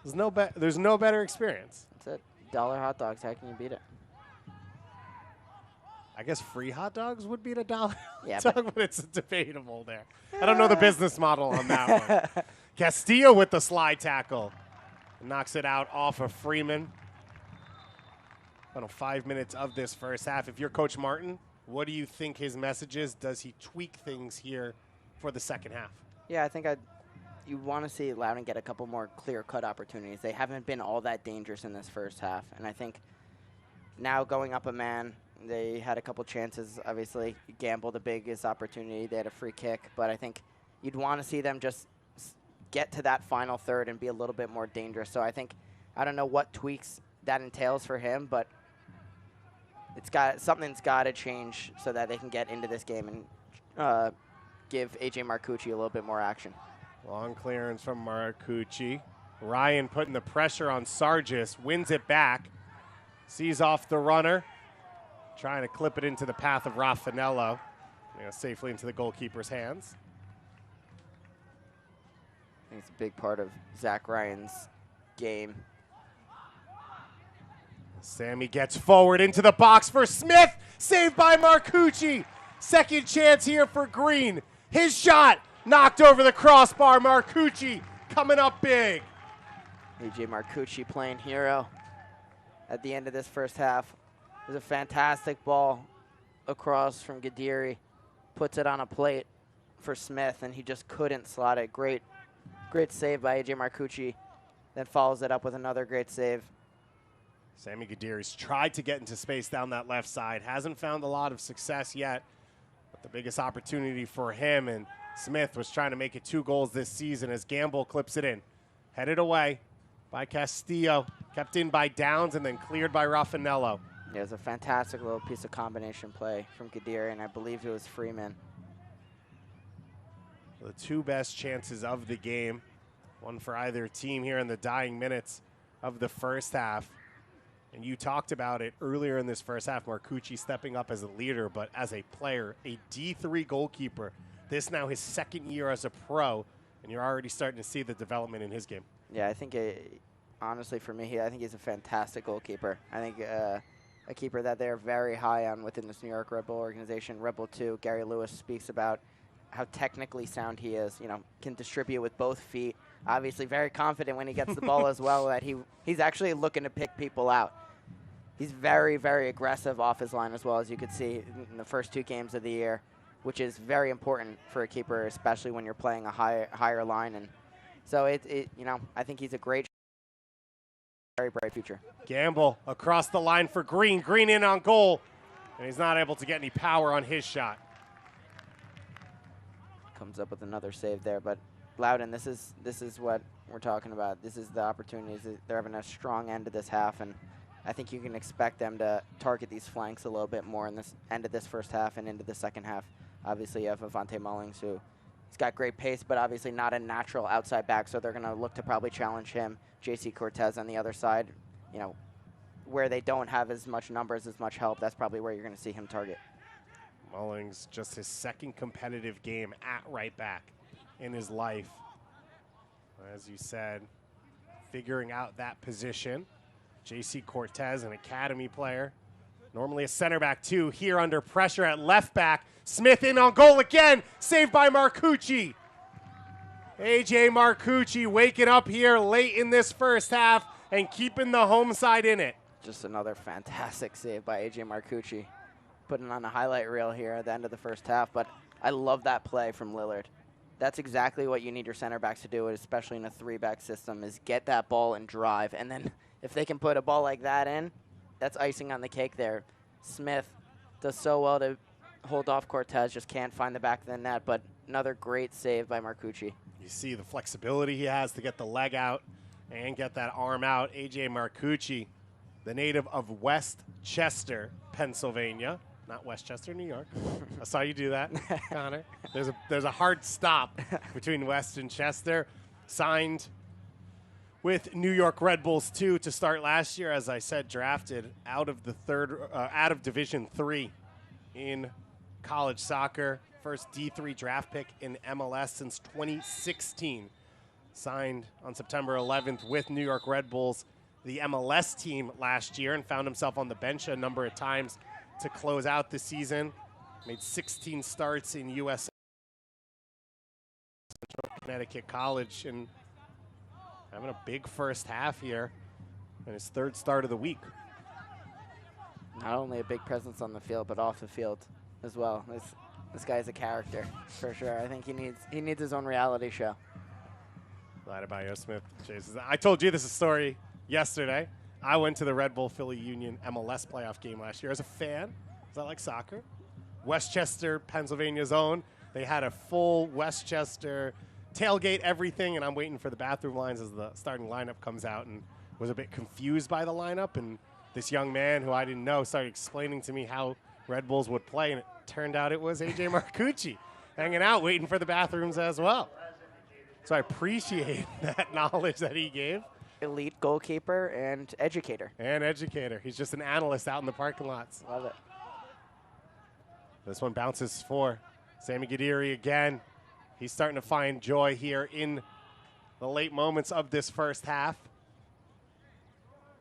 There's no better experience. That's it. $1 hot dogs. How can you beat it? I guess free hot dogs would beat $1 Yeah, hot dog, but it's debatable there. I don't know the business model on that one. Castillo with the slide tackle. Knocks it out off of Freeman. Final 5 minutes of this first half. If you're Coach Martin, what do you think his message is? Does he tweak things here for the second half? Yeah, I think you want to see Loudoun get a couple more clear-cut opportunities. They haven't been all that dangerous in this first half. And I think now going up a man, they had a couple chances. Obviously, Gamble, the biggest opportunity. They had a free kick. But I think you'd want to see them just get to that final third and be a little bit more dangerous. So I don't know what tweaks that entails for him, but something's got to change so that they can get into this game and give A.J. Marcucci a little bit more action. Long clearance from Marcucci. Ryan putting the pressure on Sargis, wins it back, sees off the runner, trying to clip it into the path of Raffanello, safely into the goalkeeper's hands. I think it's a big part of Zach Ryan's game. Sammy gets forward into the box for Smith. Saved by Marcucci. Second chance here for Green. His shot knocked over the crossbar. Marcucci coming up big. A.J. Marcucci playing hero at the end of this first half. It was a fantastic ball across from Gadiri. Puts it on a plate for Smith, and he just couldn't slot it. Great save by A.J. Marcucci. Then follows it up with another great save. Sammy Gadiri's tried to get into space down that left side. Hasn't found a lot of success yet. But the biggest opportunity for him, and Smith was trying to make it 2 goals this season as Gamble clips it in. Headed away by Castillo. Kept in by Downs and then cleared by Raffanello. Yeah, it was a fantastic little piece of combination play from Gadiri, and I believe it was Freeman. The 2 best chances of the game. One for either team here in the dying minutes of the first half. And you talked about it earlier in this first half, Marcucci stepping up as a leader, but as a player, a D3 goalkeeper. This now his second year as a pro, and you're already starting to see the development in his game. Yeah, I think, honestly, for me, I think he's a fantastic goalkeeper. I think a keeper that they're very high on within this New York Red Bull organization. Red Bull 2, Gary Lewis speaks about how technically sound he is, can distribute with both feet. Obviously very confident when he gets the ball as well, that he's actually looking to pick people out. He's very, very aggressive off his line as well, as you could see in the first 2 games of the year, which is very important for a keeper, especially when you're playing a higher line. And so I think he's a great, very bright future. Gamble across the line for Green. Green in on goal, and he's not able to get any power on his shot. Comes up with another save there, but Loudoun, this is what we're talking about. This is the opportunities. They're having a strong end to this half, and I think you can expect them to target these flanks a little bit more in this end of this first half and into the second half. Obviously, you have Avante Mullings, who he's got great pace, but obviously not a natural outside back, so they're going to look to probably challenge him. J.C. Cortez on the other side, where they don't have as much numbers, as much help, that's probably where you're going to see him target. Mullings, just his second competitive game at right back in his life. As you said, figuring out that position. J.C. Cortez, an academy player. Normally a center back too, here under pressure at left back. Smith in on goal again, saved by Marcucci. A.J. Marcucci waking up here late in this first half and keeping the home side in it. Just another fantastic save by A.J. Marcucci. Putting on a highlight reel here at the end of the first half, but I love that play from Lillard. That's exactly what you need your center backs to do, especially in a 3-back system, is get that ball and drive. And then if they can put a ball like that in, that's icing on the cake there. Smith does so well to hold off Cortez, just can't find the back of the net, but another great save by Marcucci. You see the flexibility he has to get the leg out and get that arm out. A.J. Marcucci, the native of Westchester, Pennsylvania. Not Westchester, New York. I saw you do that, Connor. There's a hard stop between West and Chester. Signed with New York Red Bulls 2 to start last year, as I said, drafted out of Division III in college soccer. First D3 draft pick in MLS since 2016. Signed on September 11th with New York Red Bulls, the MLS team last year, and found himself on the bench a number of times to close out the season. Made 16 starts in U.S. Central Connecticut College, and having a big first half here and his third start of the week. Not only a big presence on the field, but off the field as well. This guy's a character, for sure. I think he needs his own reality show. Loudoun Smith chases. I told you this story yesterday. I went to the Red Bull Philly Union MLS playoff game last year as a fan, because I like soccer. Westchester, Pennsylvania's own. They had a full Westchester tailgate, everything, and I'm waiting for the bathroom lines as the starting lineup comes out, and was a bit confused by the lineup. And this young man who I didn't know started explaining to me how Red Bulls would play, and it turned out it was A.J. Marcucci hanging out, waiting for the bathrooms as well. So I appreciate that knowledge that he gave. Elite goalkeeper and educator. He's just an analyst out in the parking lots. Love it. This one bounces for Sammy Gadiri again. He's starting to find joy here in the late moments of this first half.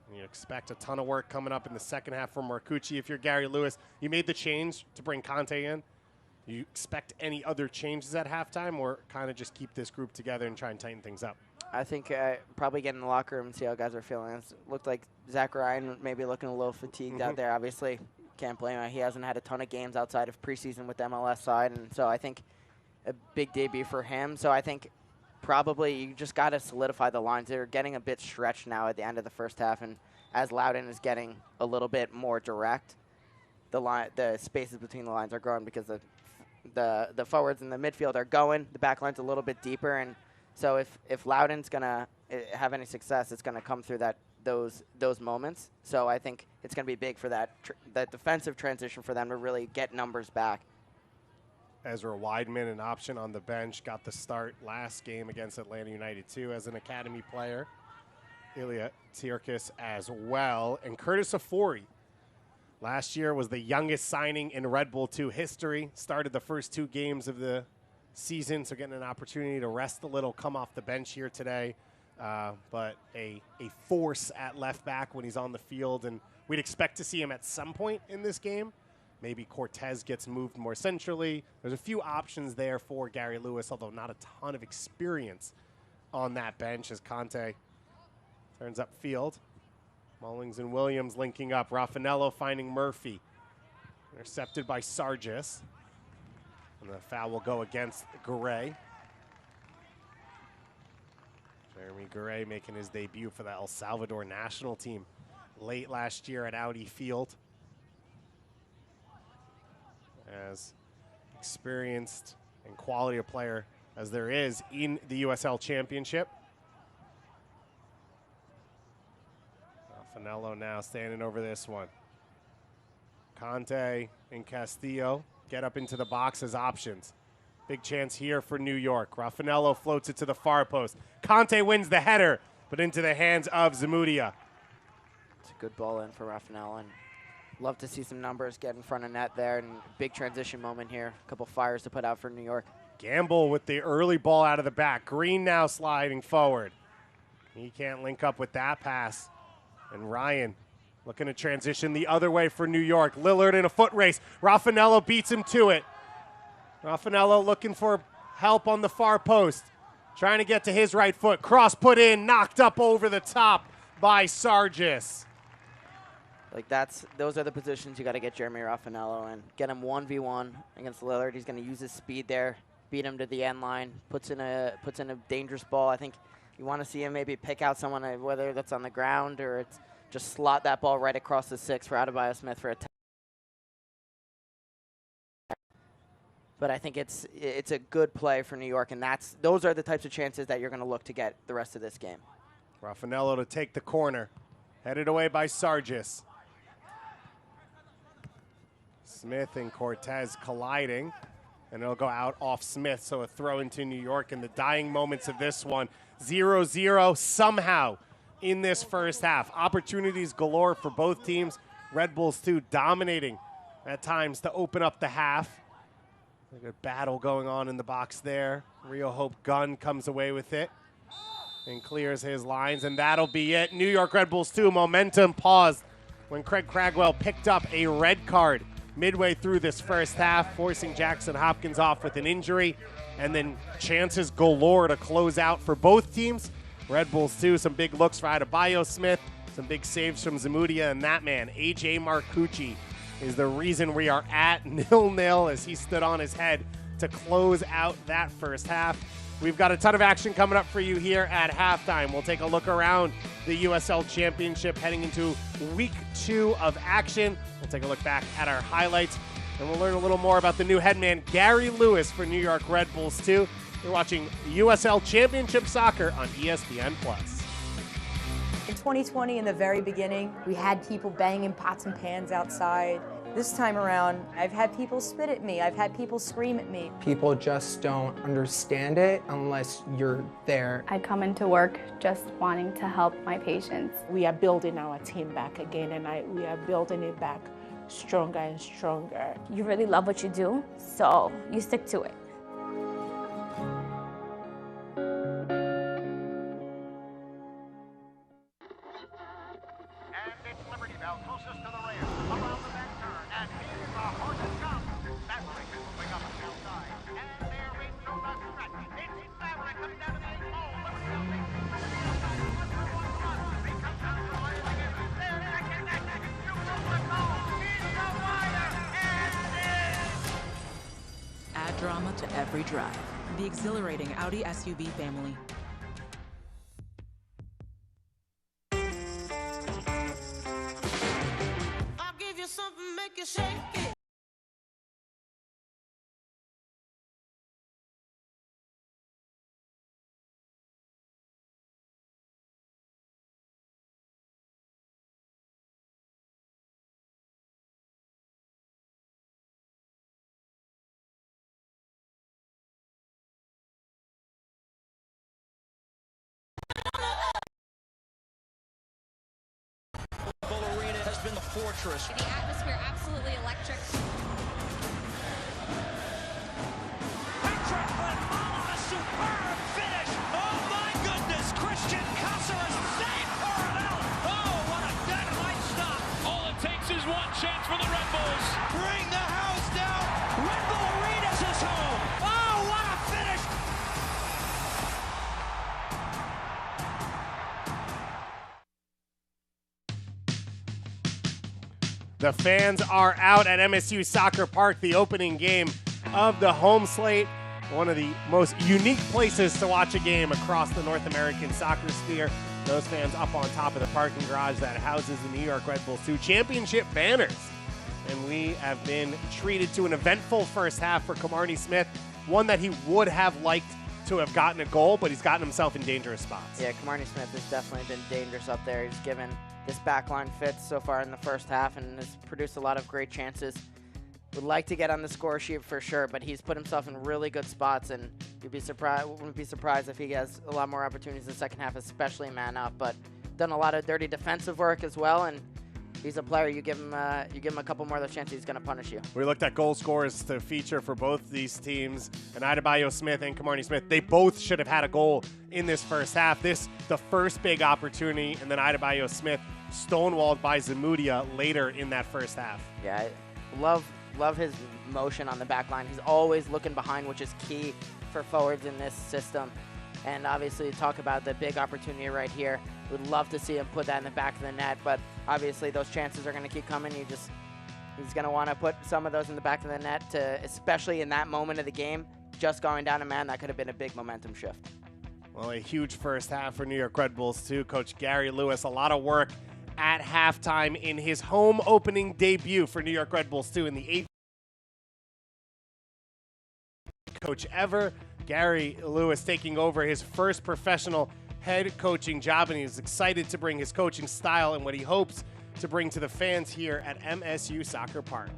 And you expect a ton of work coming up in the second half from Marcucci. If you're Gary Lewis, you made the change to bring Conte in. You expect any other changes at halftime, or kind of just keep this group together and try and tighten things up? I think probably get in the locker room and see how guys are feeling. It looked like Zach Ryan maybe looking a little fatigued out there. Obviously, can't blame him. He hasn't had a ton of games outside of preseason with the MLS side, and so I think a big debut for him. So I think probably you just got to solidify the lines. They're getting a bit stretched now at the end of the first half, and as Loudoun is getting a little bit more direct, the spaces between the lines are growing because the forwards and the midfield are going. The back line's a little bit deeper, and so if Loudoun's gonna have any success, it's gonna come through those moments. So I think it's gonna be big for that defensive transition for them to really get numbers back. Ezra Weidman, an option on the bench, got the start last game against Atlanta United 2 as an academy player. Ilya Tirkis as well, and Curtis Afori. Last year was the youngest signing in Red Bull 2 history. Started the first 2 games of the season, so getting an opportunity to rest a little, come off the bench here today. But a force at left back when he's on the field, and we'd expect to see him at some point in this game. Maybe Cortez gets moved more centrally. There's a few options there for Gary Lewis, although not a ton of experience on that bench as Conte turns up field. Mullings and Williams linking up. Raffanello finding Murphy. Intercepted by Sargis. And the foul will go against Garay. Jeremy Garay making his debut for the El Salvador national team late last year at Audi Field. As experienced and quality a player as there is in the USL Championship. Raffanello now standing over this one. Conte and Castillo get up into the box as options. Big chance here for New York. Raffanello floats it to the far post. Conte wins the header, but into the hands of Zamudia. It's a good ball in for Raffanello, and love to see some numbers get in front of net there, and big transition moment here. A couple fires to put out for New York. Gamble with the early ball out of the back. Green now sliding forward. He can't link up with that pass. And Ryan looking to transition the other way for New York. Lillard in a foot race. Raffanello beats him to it. Raffanello looking for help on the far post. Trying to get to his right foot. Cross put in, knocked up over the top by Sargis. Like those are the positions you got to get Jeremy Raffanello in. Get him 1v1 against Lillard. He's going to use his speed there, beat him to the end line, puts in a dangerous ball. I think you want to see him maybe pick out someone, whether that's on the ground or it's just slot that ball right across the 6 for Adebayo Smith for a touch. But I think it's a good play for New York, and those are the types of chances that you're going to look to get the rest of this game. Raffanello to take the corner. Headed away by Sargis. Smith and Cortez colliding. And it'll go out off Smith, so a throw into New York in the dying moments of this one. 0-0 somehow in this first half. Opportunities galore for both teams. Red Bulls too dominating at times to open up the half. A good battle going on in the box there. Real Hope Gunn comes away with it and clears his lines, and that'll be it. New York Red Bulls 2, momentum paused when Craig Cragwell picked up a red card midway through this first half, forcing Jackson Hopkins off with an injury, and then chances galore to close out for both teams. Red Bulls 2, some big looks for Adebayo Smith, some big saves from Zamudia, and that man, A.J. Marcucci, is the reason we are at 0-0 as he stood on his head to close out that first half. We've got a ton of action coming up for you here at halftime. We'll take a look around the USL Championship heading into week 2 of action. We'll take a look back at our highlights, and we'll learn a little more about the new headman, Gary Lewis, for New York Red Bulls 2. You're watching USL Championship Soccer on ESPN+. In 2020, in the very beginning, we had people banging pots and pans outside. This time around, I've had people spit at me. I've had people scream at me. People just don't understand it unless you're there. I come into work just wanting to help my patients. We are building our team back again, and we are building it back stronger and stronger. You really love what you do, so you stick to it. Add drama to every drive. The exhilarating Audi SUV family. I'll give you something, make you shake it. Arena has been the fortress. The atmosphere absolutely electric. A superb finish. Oh my goodness, Christian Cáceres saved Coronel. Oh, what a dynamite stop. All it takes is one chance for the Red Bulls. Bring the house down. Red Bull Arenas is home. Oh, what a finish. The fans are out at MSU Soccer Park, the opening game of the home slate. One of the most unique places to watch a game across the North American soccer sphere. Those fans up on top of the parking garage that houses the New York Red Bulls 2 championship banners. And we have been treated to an eventful first half for Camarnie Smith, one that he would have liked to have gotten a goal, but he's gotten himself in dangerous spots. Yeah, Camarnie Smith has definitely been dangerous up there. He's given this backline fits so far in the first half and has produced a lot of great chances. Would like to get on the score sheet for sure, but he's put himself in really good spots, and wouldn't be surprised if he has a lot more opportunities in the second half, especially man up. But done a lot of dirty defensive work as well, and he's a player. You give him a couple more of those chances, he's going to punish you. We looked at goal scorers to feature for both these teams, and Adebayo Smith and Camarnie Smith, they both should have had a goal in this first half. This, the first big opportunity, and then Adebayo Smith stonewalled by Zamudia later in that first half. Yeah, I love his motion on the back line. He's always looking behind, which is key for forwards in this system. And obviously, talk about the big opportunity right here. Would love to see him put that in the back of the net, but obviously those chances are going to keep coming. He's going to want to put some of those in the back of the net, especially in that moment of the game, just going down a man. That could have been a big momentum shift. Well, a huge first half for New York Red Bulls too. Coach Gary Lewis, a lot of work at halftime in his home opening debut for New York Red Bulls 2 in the 8th coach ever. Gary Lewis taking over his first professional head coaching job, and he's excited to bring his coaching style and what he hopes to bring to the fans here at MSU Soccer Park.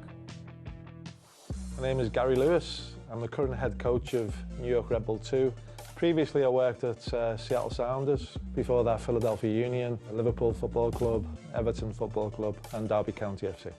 My name is Gary Lewis. I'm the current head coach of New York Red Bull 2. Previously, I worked at Seattle Sounders, before that Philadelphia Union, Liverpool Football Club, Everton Football Club and Derby County FC.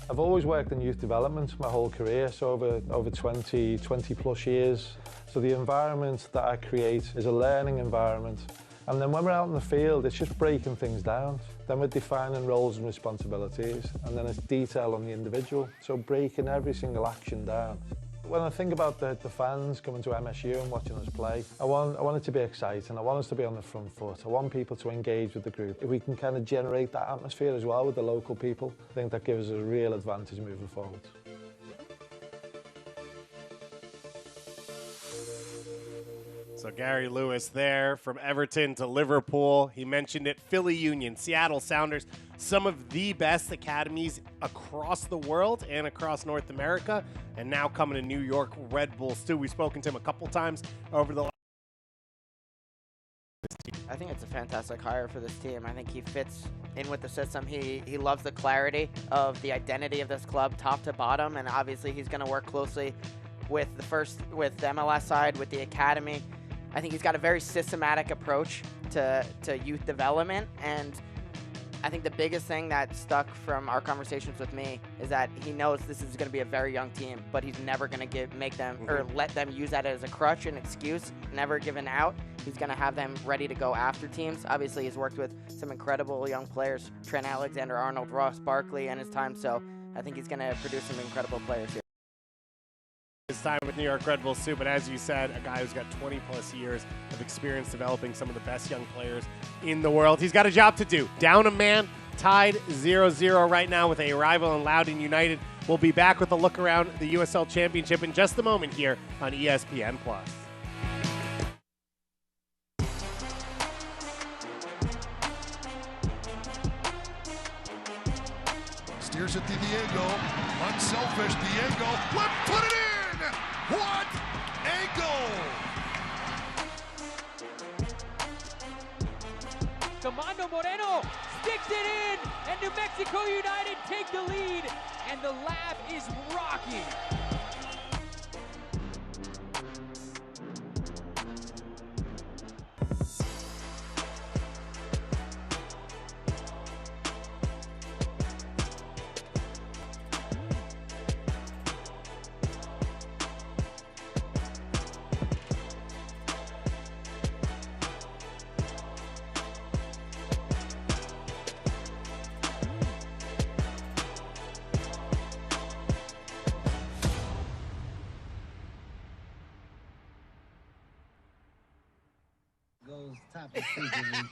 I've always worked in youth development my whole career, so over 20 plus years. So the environment that I create is a learning environment. And then when we're out in the field, it's just breaking things down. Then we're defining roles and responsibilities, and then it's detail on the individual, so breaking every single action down. When I think about the fans coming to MSU and watching us play, I want it to be exciting. I want us to be on the front foot. I want people to engage with the group. If we can kind of generate that atmosphere as well with the local people, I think that gives us a real advantage moving forward. So Gary Lewis there, from Everton to Liverpool. He mentioned it, Philly Union, Seattle Sounders, some of the best academies across the world and across North America, and now coming to New York Red Bulls too. We've spoken to him a couple times over the last. I think it's a fantastic hire for this team. I think he fits in with the system. He loves the clarity of the identity of this club, top to bottom, and obviously he's going to work closely with the MLS side, with the academy. I think he's got a very systematic approach to youth development, and I think the biggest thing that stuck from our conversations with me is that he knows this is going to be a very young team, but he's never going to make them or let them use that as a crutch, an excuse, never giving out. He's going to have them ready to go after teams. Obviously, he's worked with some incredible young players, Trent Alexander-Arnold, Ross Barkley, and his time, so I think he's going to produce some incredible players here. His time with New York Red Bulls too, but as you said, a guy who's got 20 plus years of experience developing some of the best young players in the world. He's got a job to do. Down a man, tied 0-0 right now with a rival in Loudoun United. We'll be back with a look around the USL Championship in just a moment here on ESPN+. Steers it to Diego. Unselfish Diego. Put it in! What a goal! Comando Moreno sticks it in, and New Mexico United take the lead, and the lab is rocking.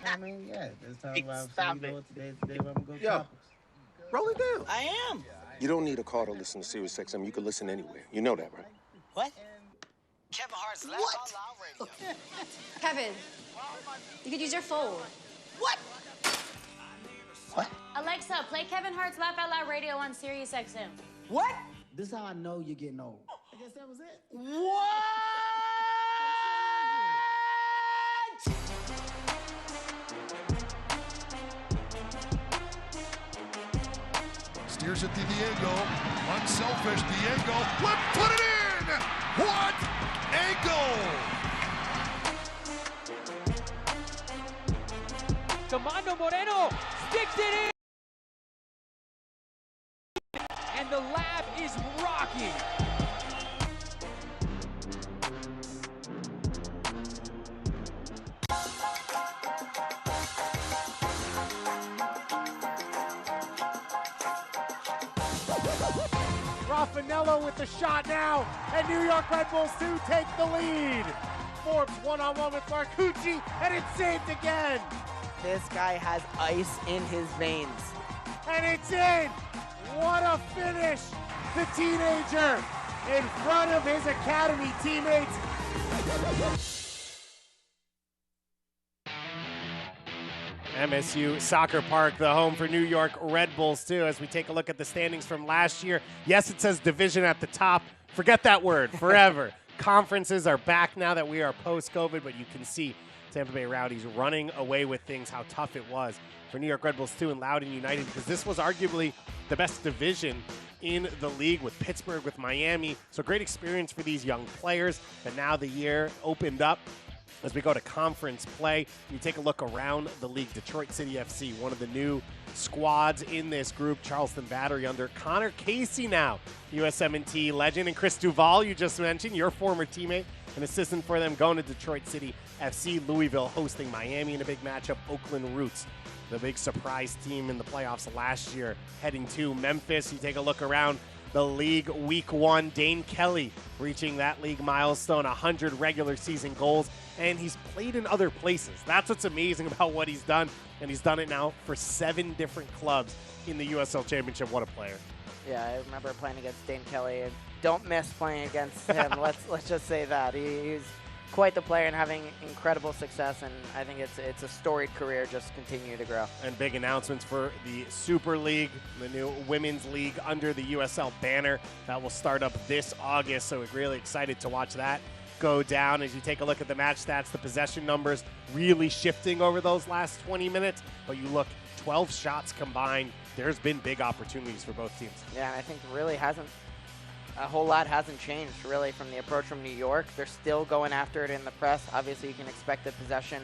I mean, yeah, let's talk about today when we go topics. Roll it down. I am. You don't need a car to listen to Sirius XM. You can listen anywhere. You know that, right? What? Kevin Hart's Laugh Out Loud Radio. Kevin, you could use your phone. What? What? Alexa, play Kevin Hart's Laugh Out Loud Radio on Sirius XM. What? This is how I know you're getting old. I guess that was it. What? Steers it to Diego. Unselfish Diego. Put it in! What a goal! Comando Moreno sticks it in, and the lab is rocking. Raffanello with the shot now, and New York Red Bulls 2 take the lead. Forbes one-on-one with Marcucci, and it's saved again. This guy has ice in his veins. And it's in. What a finish. The teenager in front of his academy teammates. MSU Soccer Park, the home for New York Red Bulls too, as we take a look at the standings from last year. Yes, it says division at the top. Forget that word forever. Conferences are back now that we are post-COVID, but you can see Tampa Bay Rowdies running away with things, how tough it was for New York Red Bulls 2 and Loudoun United, because this was arguably the best division in the league with Pittsburgh, with Miami. So great experience for these young players. And now the year opened up as we go to conference play. You take a look around the league. Detroit City FC, one of the new squads in this group. Charleston Battery under Connor Casey now, USMNT legend. And Chris Duval, you just mentioned, your former teammate, an assistant for them, going to Detroit City FC. Louisville hosting Miami in a big matchup. Oakland Roots, the big surprise team in the playoffs last year, heading to Memphis. You take a look around the league week 1. Dane Kelly reaching that league milestone, 100 regular season goals, and he's played in other places. That's what's amazing about what he's done, and he's done it now for 7 different clubs in the USL Championship. What a player. Yeah, I remember playing against Dane Kelly, and don't miss playing against him. let's just say that. He's quite the player and having incredible success, and I think it's a storied career, just continue to grow. And big announcements for the Super League, the new women's league under the USL banner that will start up this August. So we're really excited to watch that go down. As you take a look at the match stats, the possession numbers really shifting over those last 20 minutes. But you look, 12 shots combined. There's been big opportunities for both teams. Yeah, and I think really a whole lot hasn't changed really from the approach from New York. They're still going after it in the press. Obviously, you can expect the possession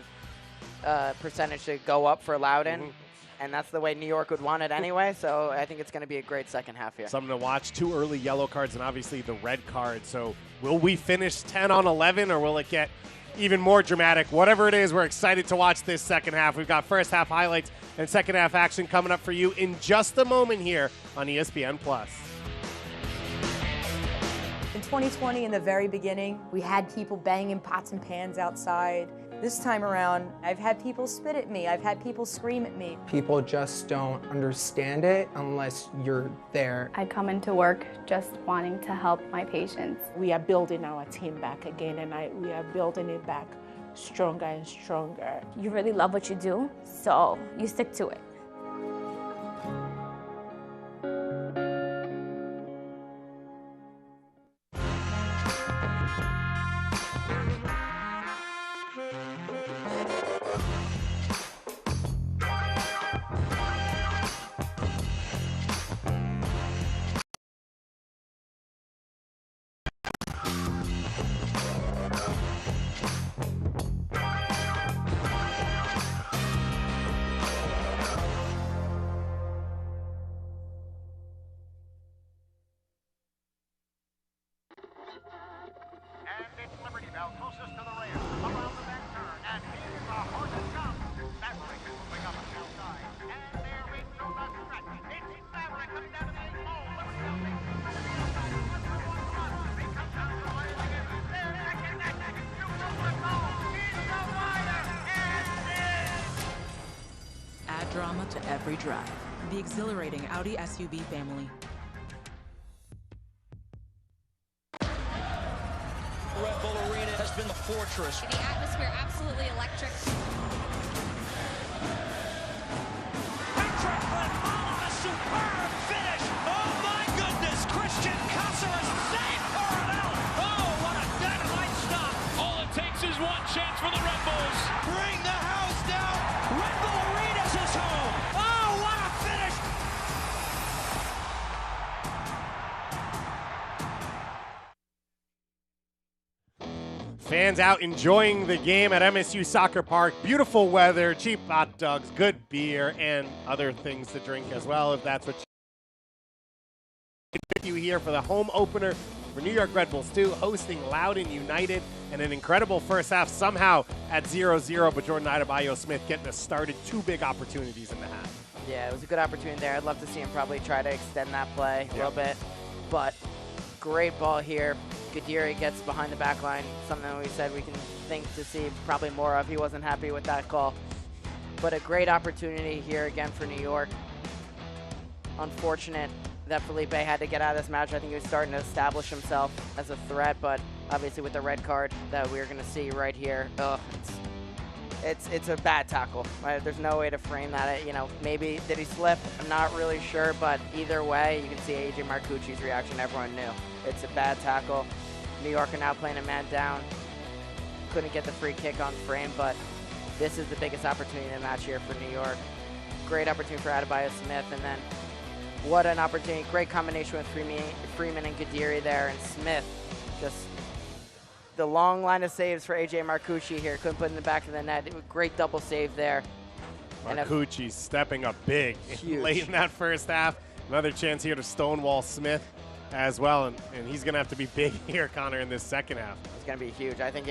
percentage to go up for Loudoun, and that's the way New York would want it anyway. So I think it's going to be a great second half here. Something to watch. 2 early yellow cards and obviously the red card. So will we finish 10-11 or will it get even more dramatic? Whatever it is, we're excited to watch this second half. We've got first half highlights and second half action coming up for you in just a moment here on ESPN+. In 2020, in the very beginning, we had people banging pots and pans outside. This time around, I've had people spit at me. I've had people scream at me. People just don't understand it unless you're there. I come into work just wanting to help my patients. We are building our team back again, and we are building it back stronger and stronger. You really love what you do, so you stick to it. Add drama to every drive. The exhilarating Audi SUV family. Red Bull Arena has been the fortress. The atmosphere absolutely electric. Patrick Raffanello, a superb finish. Oh my goodness, Christian Caceres saved Ariane. Oh, what a dynamite stop. All it takes is one chance for the Red Bulls. Bring the house down. Red Bull Arenas is home. Oh, what a finish. Fans out enjoying the game at MSU Soccer Park. Beautiful weather, cheap hot dogs, good beer, and other things to drink as well, if that's what you with you here for the home opener for New York Red Bulls 2, hosting Loudoun United, and an incredible first half somehow at 0-0, but Jordan Adebayo-Smith getting us started. 2 big opportunities in the half. Yeah, it was a good opportunity there. I'd love to see him probably try to extend that play a little bit, but great ball here. Gadiri gets behind the back line, something we said we can think to see probably more of. He wasn't happy with that call, but a great opportunity here again for New York. Unfortunate that Felipe had to get out of this match. I think he was starting to establish himself as a threat, but obviously with the red card that we're going to see right here, it's a bad tackle. Right? There's no way to frame that. You know, maybe did he slip? I'm not really sure, but either way, you can see AJ Marcucci's reaction. Everyone knew it's a bad tackle. New York are now playing a man down. Couldn't get the free kick on frame, but this is the biggest opportunity in the match here for New York. Great opportunity for Adebayo Smith, and then what an opportunity. Great combination with Freeman and Gadiri there, and Smith just the long line of saves for AJ Marcucci here. Couldn't put in the back of the net. Great double save there. Marcucci stepping up big late in that first half. Another chance here to stonewall Smith as well, and he's going to have to be big here, Connor, in this second half. It's going to be huge. I think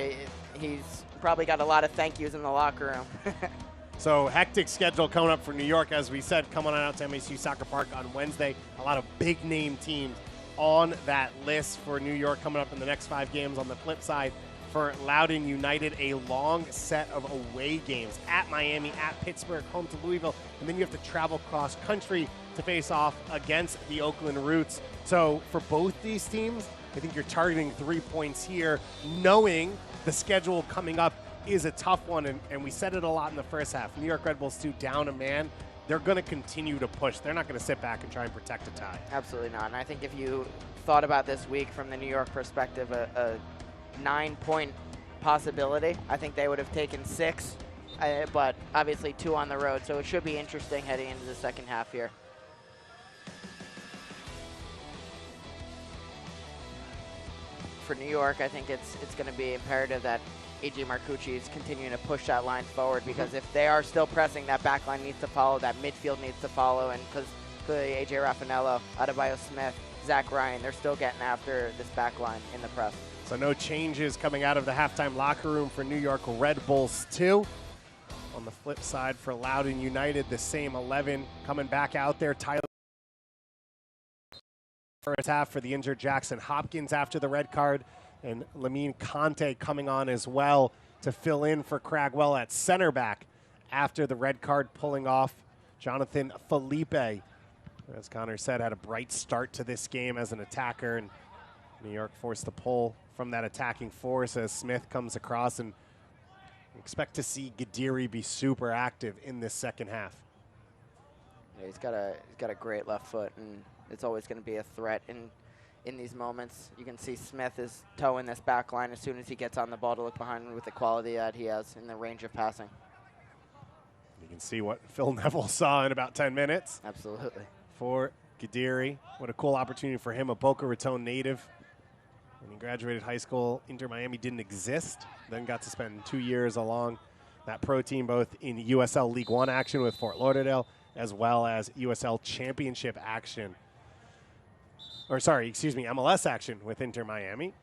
he's probably got a lot of thank yous in the locker room. So hectic schedule coming up for New York, as we said, coming on out to MSU Soccer Park on Wednesday. A lot of big-name teams on that list for New York coming up in the next 5 games. On the flip side, for Loudoun United, a long set of away games at Miami, at Pittsburgh, home to Louisville, and then you have to travel cross-country to face off against the Oakland Roots. So for both these teams, I think you're targeting 3 points here, knowing the schedule coming up is a tough one, and we said it a lot in the first half. New York Red Bulls 2 down a man. They're going to continue to push. They're not going to sit back and try and protect a tie. Absolutely not. And I think if you thought about this week from the New York perspective, a 9-point possibility, I think they would have taken 6, but obviously 2 on the road. So it should be interesting heading into the second half here. For New York, I think it's going to be imperative that AJ Marcucci is continuing to push that line forward, because if they are still pressing, that back line needs to follow, that midfield needs to follow, and because clearly AJ Raffanello, Adebayo Smith, Zach Ryan, they're still getting after this back line in the press. So no changes coming out of the halftime locker room for New York Red Bulls 2. On the flip side for Loudoun United, the same 11 coming back out there. Tyler first half for the injured Jackson Hopkins after the red card, and Lamine Conte coming on as well to fill in for Cragwell at center back after the red card, pulling off Jonathan Felipe. As Connor said, had a bright start to this game as an attacker, and New York forced to pull from that attacking force as Smith comes across, and expect to see Gadiri be super active in this second half. Yeah, he's got a great left foot, and it's always going to be a threat in these moments. You can see Smith is towing this back line as soon as he gets on the ball to look behind with the quality that he has in the range of passing. You can see what Phil Neville saw in about 10 minutes. Absolutely. For Gadiri. What a cool opportunity for him, a Boca Raton native. When he graduated high school, Inter Miami didn't exist. Then got to spend 2 years along that pro team, both in USL League One action with Fort Lauderdale, as well as USL Championship action. Or sorry, excuse me, MLS action with Inter Miami.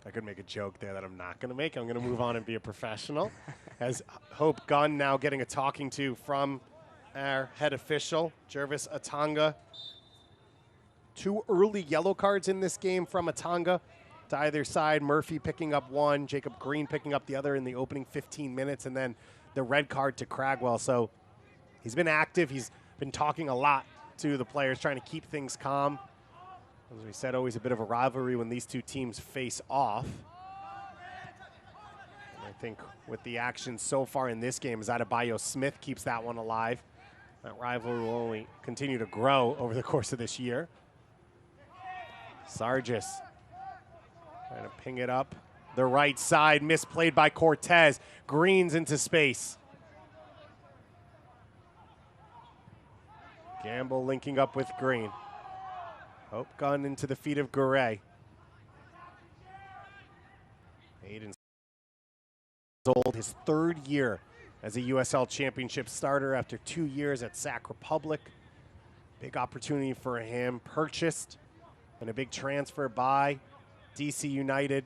I could make a joke there that I'm not going to make. I'm going to move on and be a professional. As Hope Gunn now getting a talking to from our head official, Jervis Atanga. 2 early yellow cards in this game from Atanga to either side. Murphy picking up 1, Jacob Green picking up the other in the opening 15 minutes, and then the red card to Cragwell. So he's been active. He's been talking a lot to the players, trying to keep things calm. As we said, always a bit of a rivalry when these two teams face off. And I think with the action so far in this game, as Adebayo Smith keeps that one alive, that rivalry will only continue to grow over the course of this year. Sargis trying to ping it up the right side, misplayed by Cortez. Green's into space. Gamble linking up with Green. Hope Gunn into the feet of Gouret. Aiden's old, his 3rd year as a USL Championship starter after 2 years at Sac Republic. Big opportunity for him, purchased, and a big transfer by DC United.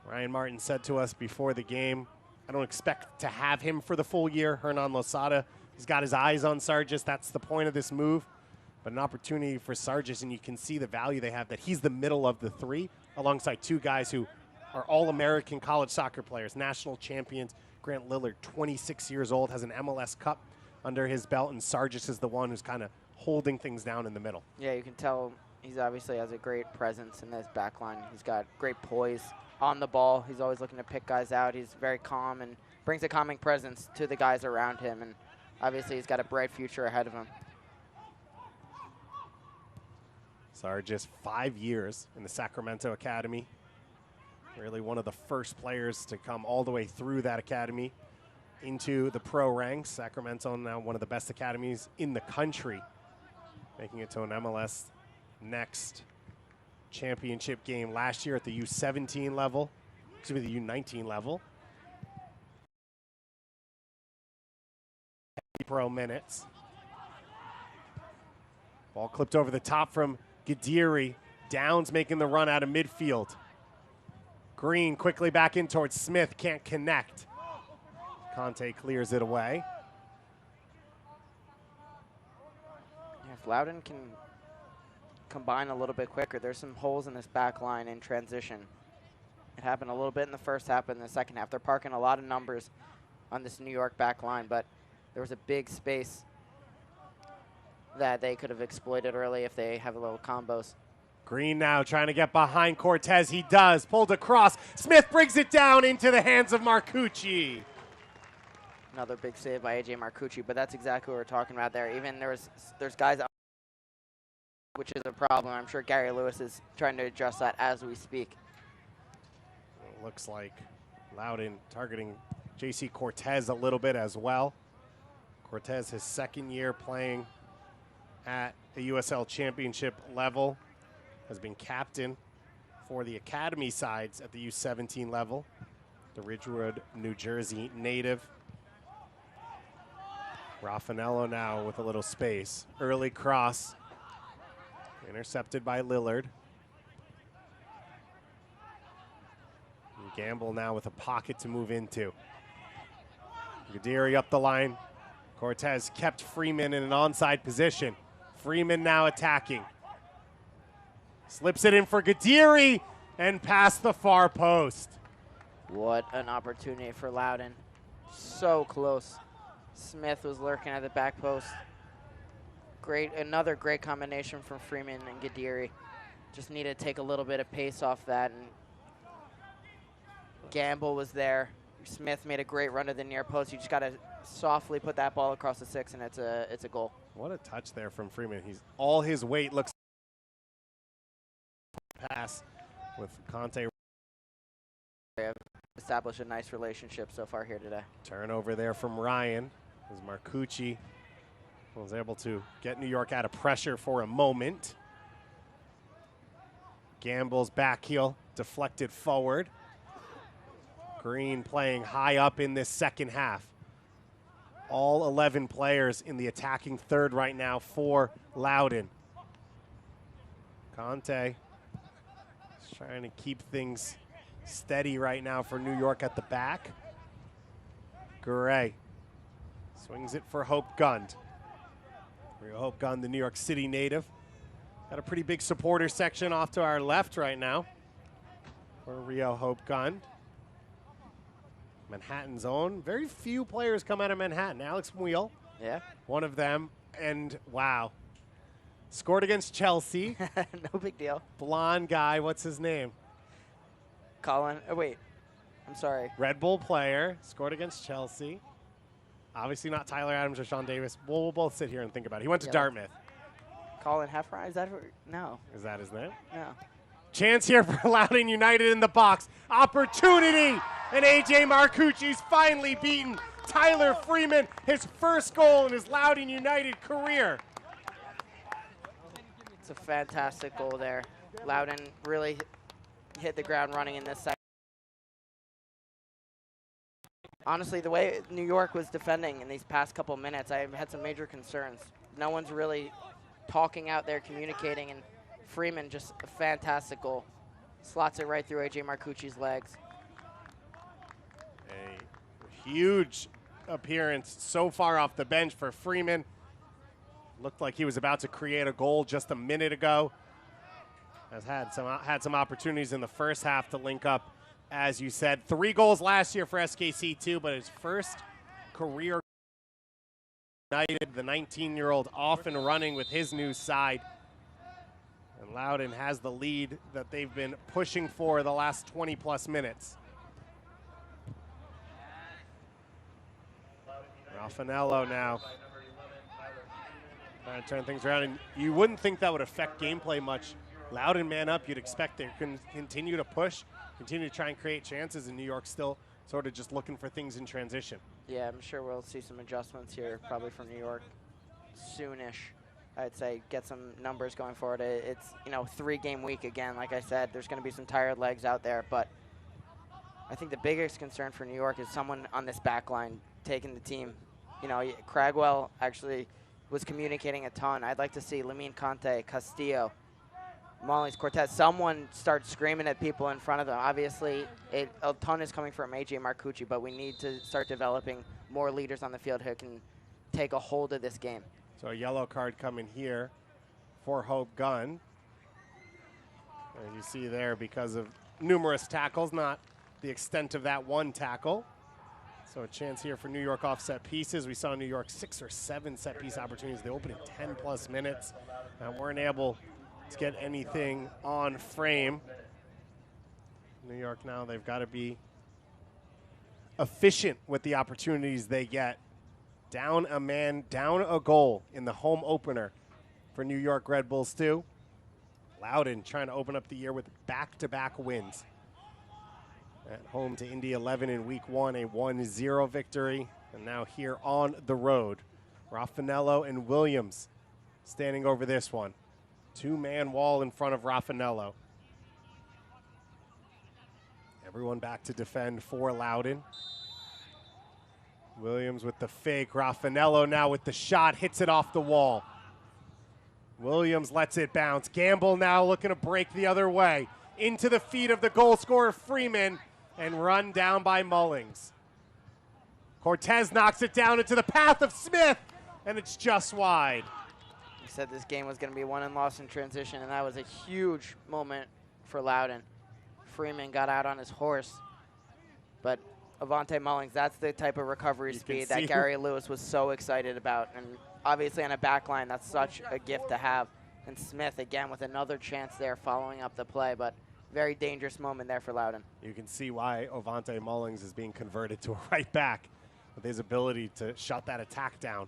Ryan Martin said to us before the game, I don't expect to have him for the full year. Hernan Losada, he's got his eyes on Sargis. That's the point of this move. But an opportunity for Sargis, and you can see the value they have, that he's the middle of the 3 alongside 2 guys who are all-American college soccer players, national champions. Grant Lillard, 26 years old, has an MLS Cup under his belt, and Sargis is the one who's kind of holding things down in the middle. Yeah, you can tell he's obviously has a great presence in this back line. He's got great poise on the ball. He's always looking to pick guys out. He's very calm and brings a calming presence to the guys around him, and obviously he's got a bright future ahead of him. Sargis, 5 years in the Sacramento Academy. Really one of the first players to come all the way through that academy into the pro ranks. Sacramento now one of the best academies in the country, making it to an MLS Next championship game last year at the U17 level, excuse me, the U19 level. Pro minutes. Ball clipped over the top from Gadiri. Downs making the run out of midfield. Green quickly back in towards Smith, can't connect. Conte clears it away. Yeah, if Loudoun can combine a little bit quicker, there's some holes in this back line in transition. It happened a little bit in the first half, but in the second half, they're parking a lot of numbers on this New York back line, but there was a big space that they could have exploited early if they have a little combos. Green now trying to get behind Cortez. He does. Pulled across. Smith brings it down into the hands of Marcucci. Another big save by AJ Marcucci, but that's exactly what we're talking about there. Even there's guys out, which is a problem. I'm sure Gary Lewis is trying to address that as we speak. It looks like Loudoun targeting JC Cortez a little bit as well. Cortez, his second year playing at the USL Championship level, has been captain for the academy sides at the U17 level. The Ridgewood, New Jersey native. Raffanello now with a little space. Early cross, intercepted by Lillard. And Gamble now with a pocket to move into. Gadiri up the line. Cortez kept Freeman in an onside position. Freeman now attacking. Slips it in for Gadiri and past the far post. What an opportunity for Loudoun. So close. Smith was lurking at the back post. Another great combination from Freeman and Gadiri. Just needed to take a little bit of pace off that, and Gamble was there. Smith made a great run to the near post. You just got to softly put that ball across the 6, and it's a goal. What a touch there from Freeman. He's all his weight looks pass with Conte. They have established a nice relationship so far here today. Turnover there from Ryan as Marcucci was able to get New York out of pressure for a moment. Gamble's back heel deflected forward. Green playing high up in this second half. All 11 players in the attacking third right now for Loudoun. Conte is trying to keep things steady right now for New York at the back. Gray swings it for Hope Gund. Rio Hope Gund, the New York City native. Got a pretty big supporter section off to our left right now for Rio Hope Gund. Manhattan's own. Very few players come out of Manhattan. Alex Muil, yeah, one of them. And wow, scored against Chelsea. No big deal. Blonde guy, what's his name? Colin, oh wait, I'm sorry. Red Bull player, scored against Chelsea. Obviously not Tyler Adams or Sean Davis. We'll both sit here and think about it. He went to Dartmouth. Colin Heffron, is that no? Is that his name? No. Chance here for Loudoun United in the box. Opportunity, and AJ Marcucci's finally beaten Tyler Freeman, his first goal in his Loudoun United career. It's a fantastic goal there. Loudoun really hit the ground running in this second. Honestly, the way New York was defending in these past couple minutes, I had some major concerns. No one's really talking out there, communicating, and Freeman just a fantastic goal. Slots it right through AJ Marcucci's legs. A huge appearance so far off the bench for Freeman. Looked like he was about to create a goal just a minute ago. Has had some opportunities in the first half to link up, as you said. 3 goals last year for SKC2, but his first career United, the 19-year-old off and running with his new side. And Loudoun has the lead that they've been pushing for the last 20-plus minutes. Raffanello now trying to turn things around, and you wouldn't think that would affect gameplay much Loudoun man up, you'd expect they can continue to push, continue to try and create chances, and New York still sort of just looking for things in transition. Yeah, I'm sure we'll see some adjustments here, probably from New York soonish. I'd say get some numbers going forward. It's, 3-game week again. Like I said, there's going to be some tired legs out there, but I think the biggest concern for New York is someone on this back line taking the team. Cragwell actually was communicating a ton. I'd like to see Lamine Conte, Castillo, Mullings, Cortez, someone start screaming at people in front of them. Obviously, a ton is coming from A.J. Marcucci, but we need to start developing more leaders on the field who can take a hold of this game. So a yellow card coming here for Hope Gunn. And you see there, because of numerous tackles, not the extent of that one tackle. So a chance here for New York off set pieces. We saw New York 6 or 7 set piece opportunities. They opened in 10+ minutes and weren't able to get anything on frame. New York now, they've got to be efficient with the opportunities they get. Down a man, down a goal in the home opener for New York Red Bulls too. Loudoun trying to open up the year with back-to-back wins. At home to Indy 11 in week 1, a 1-0 victory. And now here on the road, Raffanello and Williams standing over this one. 2-man wall in front of Raffanello. Everyone back to defend for Loudoun. Williams with the fake. Raffanello now with the shot, hits it off the wall. Williams lets it bounce. Gamble now looking to break the other way. Into the feet of the goal scorer, Freeman, and run down by Mullings. Cortez knocks it down into the path of Smith, and it's just wide. We said this game was going to be won and lost in transition, and that was a huge moment for Loudoun. Freeman got out on his horse, but Avante Mullings, that's the type of recovery speed that Gary Lewis was so excited about. And obviously on a back line, that's such a gift to have. And Smith, again, with another chance there following up the play, but very dangerous moment there for Loudoun. You can see why Avante Mullings is being converted to a right back with his ability to shut that attack down.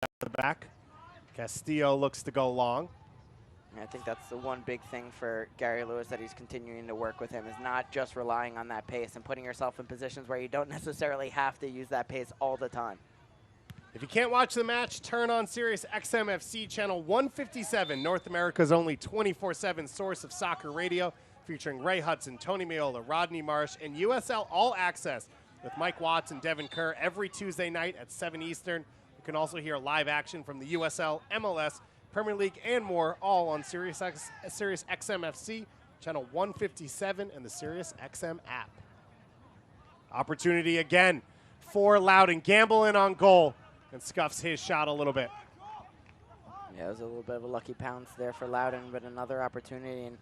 At the back, Castillo looks to go long. I think that's the one big thing for Gary Lewis that he's continuing to work with him, is not just relying on that pace and putting yourself in positions where you don't necessarily have to use that pace all the time. If you can't watch the match, turn on Sirius XMFC channel 157, North America's only 24/7 source of soccer radio, featuring Ray Hudson, Tony Meola, Rodney Marsh, and USL All Access with Mike Watts and Devin Kerr every Tuesday night at 7 Eastern. You can also hear live action from the USL, MLS, Premier League, and more, all on Sirius XMFC, channel 157, and the Sirius XM app. Opportunity again for Loudoun. Gamble in on goal and scuffs his shot a little bit. Yeah, it was a little bit of a lucky pounce there for Loudoun, but another opportunity. And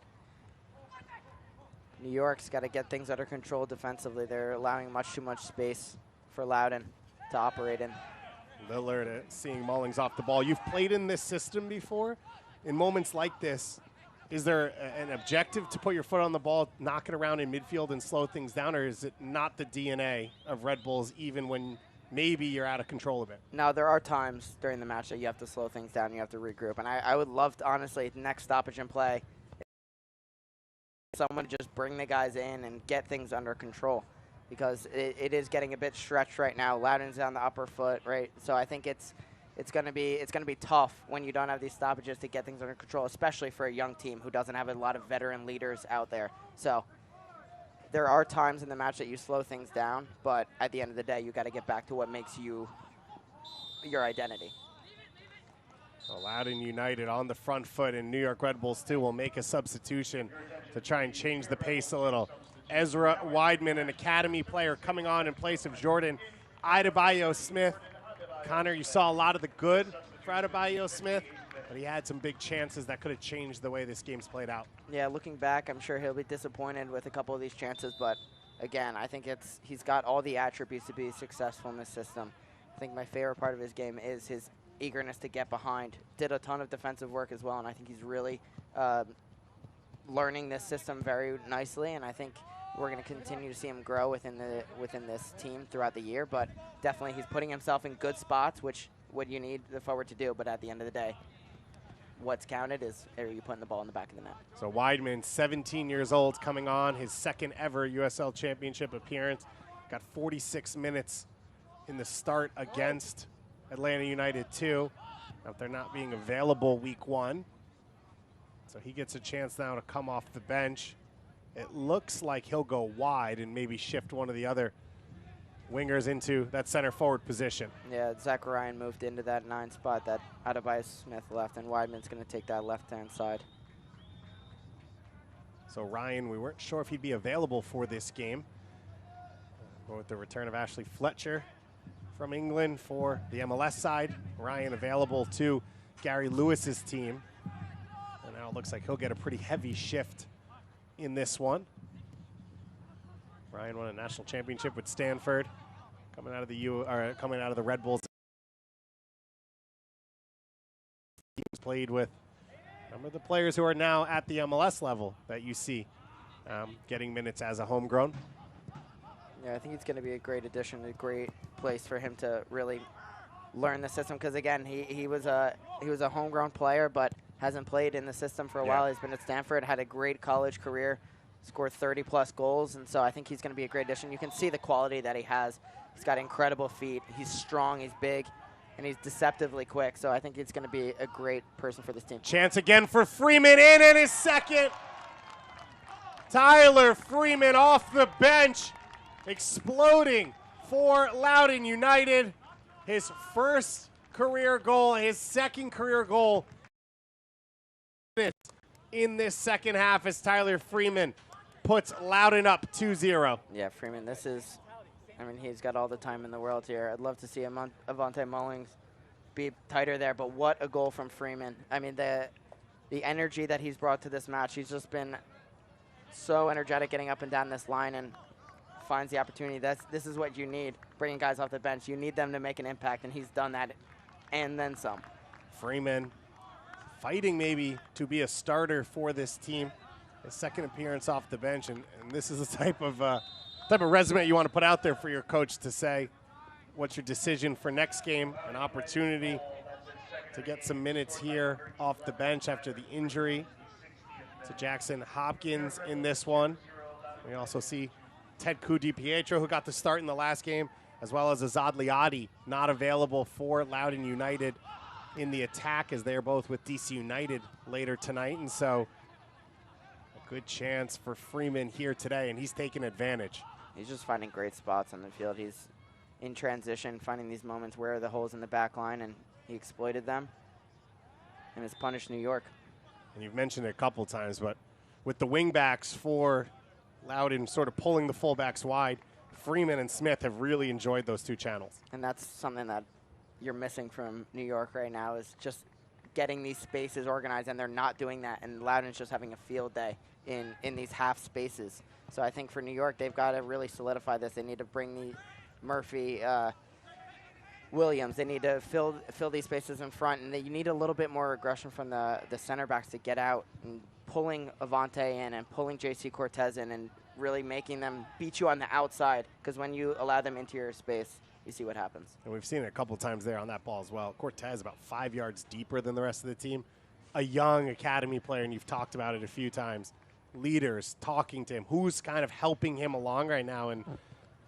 New York's got to get things under control defensively. They're allowing much too much space for Loudoun to operate in. Lillard seeing Mullings off the ball. You've played in this system before. In moments like this, is there an objective to put your foot on the ball, knock it around in midfield and slow things down, or is it not the DNA of Red Bulls even when maybe you're out of control of it? No, there are times during the match that you have to slow things down, you have to regroup. And I would love to, honestly, next stoppage and play, someone just bring the guys in and get things under control, because it is getting a bit stretched right now. Loudoun's on the upper foot, right? So I think it's gonna be tough when you don't have these stoppages to get things under control, especially for a young team who doesn't have a lot of veteran leaders out there. So there are times in the match that you slow things down, but at the end of the day, you got to get back to what makes you your identity. So Loudoun United on the front foot, and New York Red Bulls too will make a substitution to try and change the pace a little. Ezra Weidman, an academy player, coming on in place of Jordan Adebayo Smith. Connor, you saw a lot of the good for Adebayo Smith, but he had some big chances that could have changed the way this game's played out. Yeah, looking back, I'm sure he'll be disappointed with a couple of these chances, but again, I think he's got all the attributes to be successful in this system. I think my favorite part of his game is his eagerness to get behind. Did a ton of defensive work as well, and I think he's really learning this system very nicely, and I think we're going to continue to see him grow within this team throughout the year, but definitely he's putting himself in good spots, which what you need the forward to do, but at the end of the day, what's counted is are you putting the ball in the back of the net. So Weidman, 17 years old, coming on his second ever USL Championship appearance. Got 46 minutes in the start against Atlanta United 2. After not being available week 1. So he gets a chance now to come off the bench. It looks like he'll go wide and maybe shift one of the other wingers into that center forward position. Yeah, Zach Ryan moved into that 9 spot that Adebayo Smith left, and Weidman's going to take that left-hand side. So Ryan, we weren't sure if he'd be available for this game. But with the return of Ashley Fletcher from England for the MLS side, Ryan available to Gary Lewis's team. And now it looks like he'll get a pretty heavy shift in this one. Ryan won a national championship with Stanford, coming out of the Red Bulls. He's played with some of the players who are now at the MLS level that you see getting minutes as a homegrown. Yeah, I think it's going to be a great addition, a great place for him to really learn the system. Because again, he was a homegrown player, but hasn't played in the system for a while. He's been at Stanford, had a great college career, scored 30+ goals, and so I think he's going to be a great addition. You can see the quality that he has. He's got incredible feet. He's strong. He's big, and he's deceptively quick. So I think it's going to be a great person for this team. Chance again for Freeman in and his second. Tyler Freeman off the bench, exploding for Loudoun United. His first career goal, his second career goal in this second half as Tyler Freeman puts Loudoun up 2-0. Yeah, Freeman, he's got all the time in the world here. I'd love to see Avante Mullings be tighter there, but what a goal from Freeman. I mean, the energy that he's brought to this match, he's just been so energetic getting up and down this line and finds the opportunity. This is what you need, bringing guys off the bench. You need them to make an impact, and he's done that and then some. Freeman fighting maybe to be a starter for this team. His second appearance off the bench, and this is the type of resume you want to put out there for your coach to say, what's your decision for next game? An opportunity to get some minutes here off the bench after the injury to Jackson Hopkins in this one. We also see Ted Ku-DiPietro, who got the start in the last game, as well as Azad Liadi, not available for Loudoun United in the attack, as they're both with DC United later tonight. And so a good chance for Freeman here today, and he's taking advantage. He's just finding great spots on the field. He's in transition, finding these moments where are the holes in the back line, and he exploited them and has punished New York. And you've mentioned it a couple times, but with the wingbacks for Loudoun sort of pulling the fullbacks wide, Freeman and Smith have really enjoyed those two channels. And that's something that you're missing from New York right now, is just getting these spaces organized, and they're not doing that, and Loudoun's just having a field day in these half spaces. So I think for New York, they've got to really solidify this. They need to bring the Murphy, Williams. They need to fill these spaces in front, and you need a little bit more aggression from the center backs to get out and pulling Avante in and pulling JC Cortez in and really making them beat you on the outside, because when you allow them into your space, you see what happens. And we've seen it a couple times there on that ball as well. Cortez about 5 yards deeper than the rest of the team. A young academy player, and you've talked about it a few times. Leaders talking to him. Who's kind of helping him along right now? And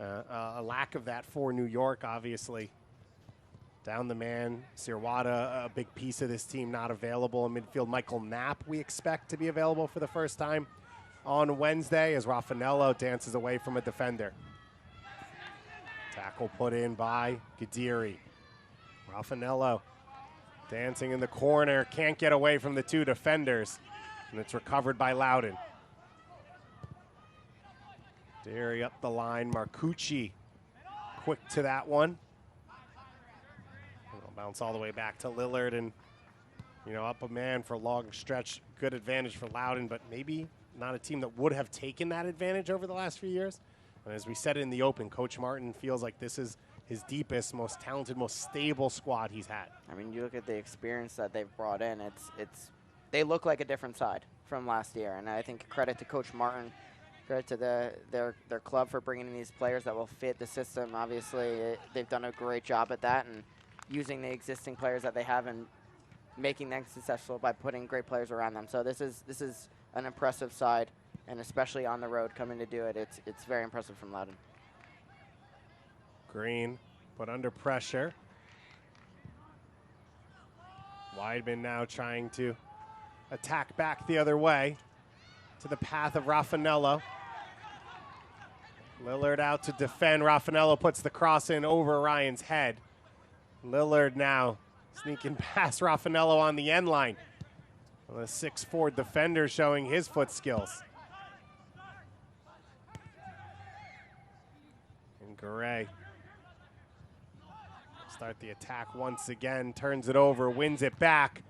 a lack of that for New York, obviously. Down the man, Sirwada, a big piece of this team, not available in midfield. Michael Knapp, we expect to be available for the first time on Wednesday as Raffanello dances away from a defender. Tackle put in by Gadiri. Raffanello dancing in the corner, can't get away from the two defenders, and it's recovered by Loudoun. Gadiri up the line, Marcucci quick to that one. It'll bounce all the way back to Lillard, and up a man for a long stretch. Good advantage for Loudoun, but maybe not a team that would have taken that advantage over the last few years. And as we said in the open, Coach Martin feels like this is his deepest, most talented, most stable squad he's had. I mean, you look at the experience that they've brought in. They look like a different side from last year, and I think credit to Coach Martin, credit to their club for bringing in these players that will fit the system. Obviously, they've done a great job at that, and using the existing players that they have and making them successful by putting great players around them. So this is an impressive side, and especially on the road coming to do it, it's very impressive from Loudoun. Green put under pressure. Weidman now trying to attack back the other way to the path of Raffanello. Lillard out to defend. Raffanello puts the cross in over Ryan's head. Lillard now sneaking past Raffanello on the end line. The 6'4" defender showing his foot skills. And Garay start the attack once again, turns it over, wins it back,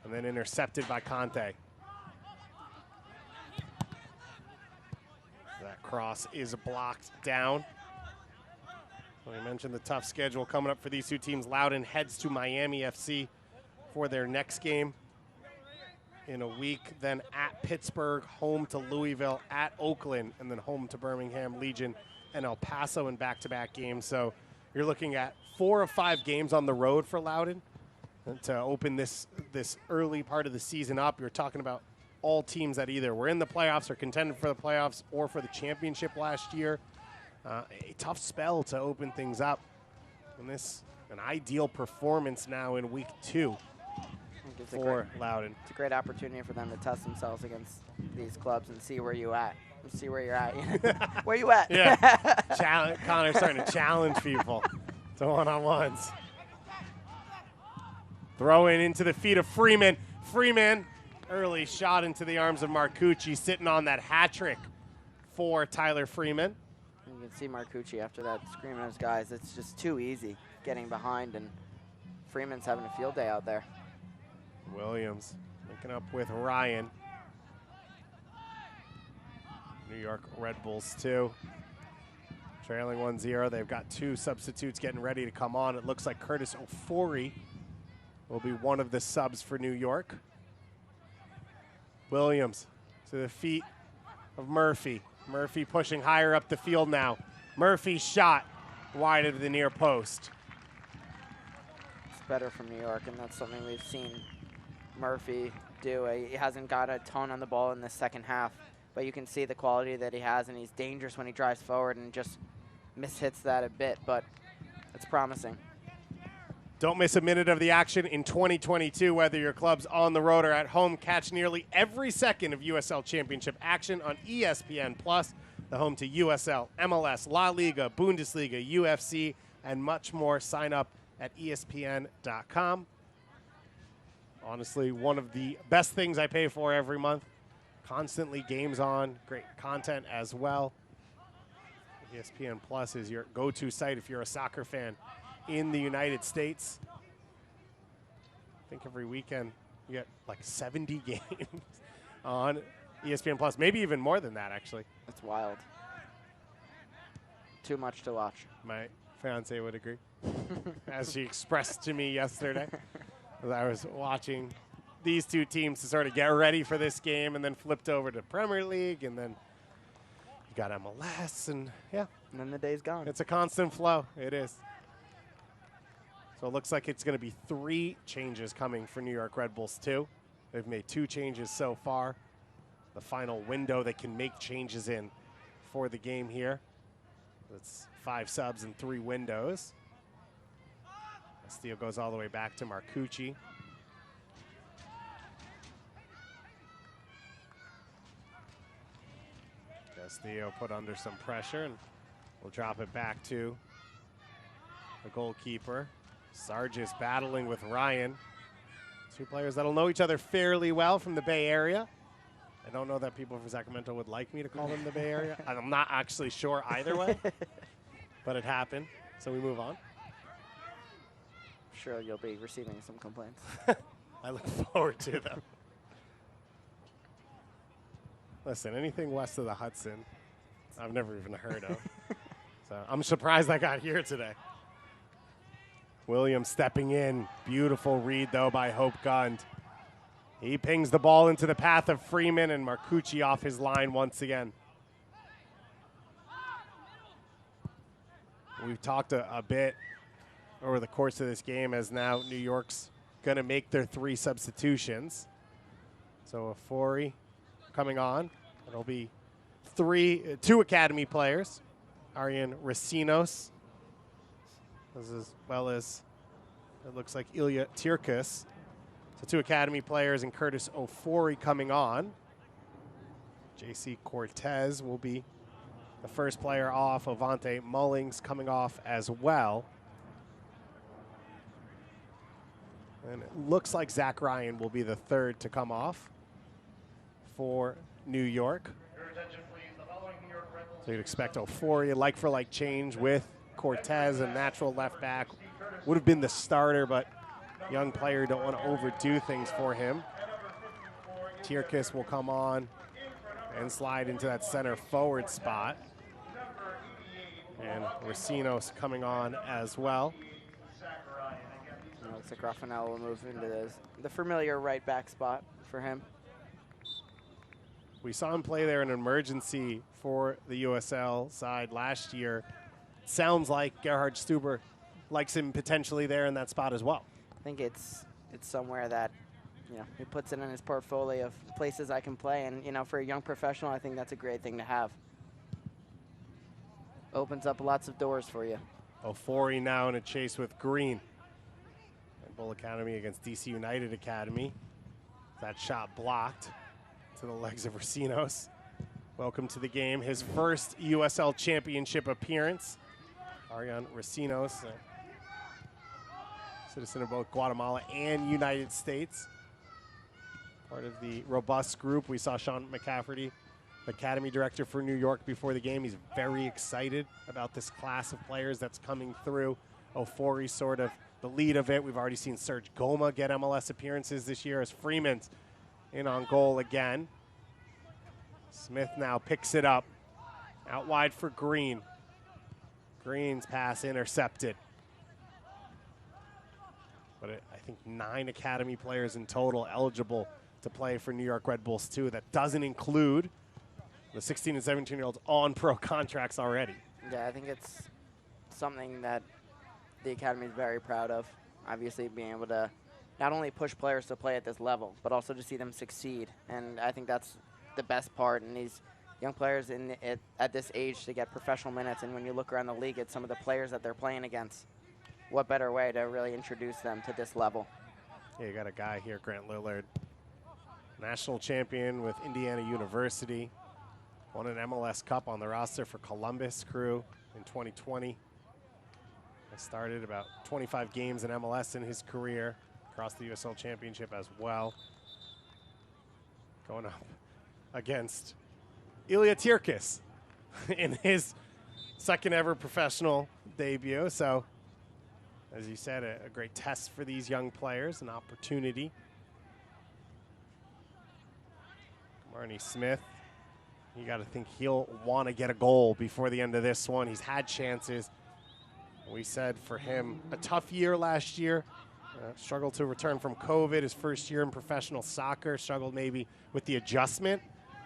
and then intercepted by Conte. That cross is blocked down. We mentioned the tough schedule coming up for these two teams. Loudoun heads to Miami FC for their next game in a week, then at Pittsburgh, home to Louisville, at Oakland, and then home to Birmingham, Legion, and El Paso in back-to-back games. So you're looking at 4 of 5 games on the road for Loudoun to open this early part of the season up. You're talking about all teams that either were in the playoffs or contended for the playoffs or for the championship last year. A tough spell to open things up. And this, an ideal performance now in week 2 for Loudoun. It's a great opportunity for them to test themselves against these clubs and see where you're at. Where you at? Yeah. Connor's starting to challenge people to one-on-ones. Throw in into the feet of Freeman. Freeman, early shot into the arms of Marcucci, sitting on that hat trick for Tyler Freeman. You can see Marcucci after that screaming at his guys. It's just too easy getting behind, and Freeman's having a field day out there. Williams linking up with Ryan. New York Red Bulls 2. Trailing 1-0. They've got 2 substitutes getting ready to come on. It looks like Curtis Ofori will be one of the subs for New York. Williams to the feet of Murphy. Murphy pushing higher up the field now. Murphy's shot wide of the near post. It's better from New York, and that's something we've seen Murphy do. He hasn't got a ton on the ball in the second half, but you can see the quality that he has, and he's dangerous when he drives forward and just mishits that a bit, but it's promising. Don't miss a minute of the action in 2022, whether your club's on the road or at home. Catch nearly every second of USL Championship action on ESPN+, the home to USL, MLS, La Liga, Bundesliga, UFC, and much more. Sign up at ESPN.com. Honestly, one of the best things I pay for every month. Constantly games on, great content as well. ESPN Plus is your go-to site if you're a soccer fan in the United States. I think every weekend you get like 70 games on ESPN Plus, maybe even more than that, actually. That's wild. Too much to watch. My fiance would agree, as she expressed to me yesterday. As I was watching these two teams to sort of get ready for this game, and then flipped over to Premier League, and then you got MLS, and yeah. And then the day's gone. It's a constant flow. It is. So it looks like it's going to be 3 changes coming for New York Red Bulls 2. They've made 2 changes so far. The final window they can make changes in for the game here. It's 5 subs and 3 windows. Castillo goes all the way back to Marcucci. Castillo put under some pressure, and we'll drop it back to the goalkeeper. Sargis battling with Ryan. 2 players that'll know each other fairly well from the Bay Area. I don't know that people from Sacramento would like me to call them the Bay Area. I'm not actually sure either way, but it happened, so we move on. Sure, you'll be receiving some complaints. I look forward to them. Listen, anything west of the Hudson, I've never even heard of. So I'm surprised I got here today. Williams stepping in. Beautiful read, though, by Hope Gund. He pings the ball into the path of Freeman, and Marcucci off his line once again. We've talked a bit over the course of this game, as now New York's going to make their 3 substitutions. So Ofori coming on. It'll be 2 academy players. Ariane Racinos, as well as it looks like Ilya Tirkus. So 2 academy players and Curtis Ofori coming on. JC Cortez will be the first player off. Avante Mullings coming off as well. And it looks like Zach Ryan will be the 3rd to come off for New York. So you'd expect Ofori, a like-for-like change with Cortez, a natural left back. Would have been the starter, but young player, don't want to overdo things for him. Tirkus will come on and slide into that center forward spot. And Racinos coming on as well. Looks like Raffanello will move into the familiar right back spot for him. We saw him play there in an emergency for the USL side last year. Sounds like Gerhard Stuber likes him potentially there in that spot as well. I think it's somewhere that, you know, he puts it in his portfolio of places I can play. And, you know, for a young professional, I think that's a great thing to have. Opens up lots of doors for you. Ofori now in a chase with Green. Red Bull Academy against DC United Academy. That shot blocked to the legs of Racinos. Welcome to the game. His first USL Championship appearance. Ariane Racinos, citizen of both Guatemala and United States. Part of the robust group. We saw Sean McCafferty, Academy Director for New York, before the game. He's very excited about this class of players that's coming through. Ofori sort of the lead of it. We've already seen Serge Goma get MLS appearances this year as Freeman's in on goal again. Smith now picks it up. Out wide for Green. Green's pass intercepted. But I think 9 academy players in total eligible to play for New York Red Bulls 2. That doesn't include the 16 and 17-year-olds on pro contracts already. Yeah, I think it's something that the Academy is very proud of. Obviously being able to not only push players to play at this level, but also to see them succeed. And I think that's the best part. And these young players at this age to get professional minutes. And when you look around the league at some of the players that they're playing against, what better way to really introduce them to this level? Yeah, you got a guy here, Grant Lillard, national champion with Indiana University, won an MLS Cup on the roster for Columbus Crew in 2020. Started about 25 games in MLS in his career, across the USL Championship as well. Going up against Ilya Tirkus in his second ever professional debut. So, as you said, a great test for these young players, an opportunity. Marnie Smith, you got to think he'll want to get a goal before the end of this one. He's had chances. We said for him, a tough year last year. Struggled to return from COVID, his first year in professional soccer, struggled maybe with the adjustment.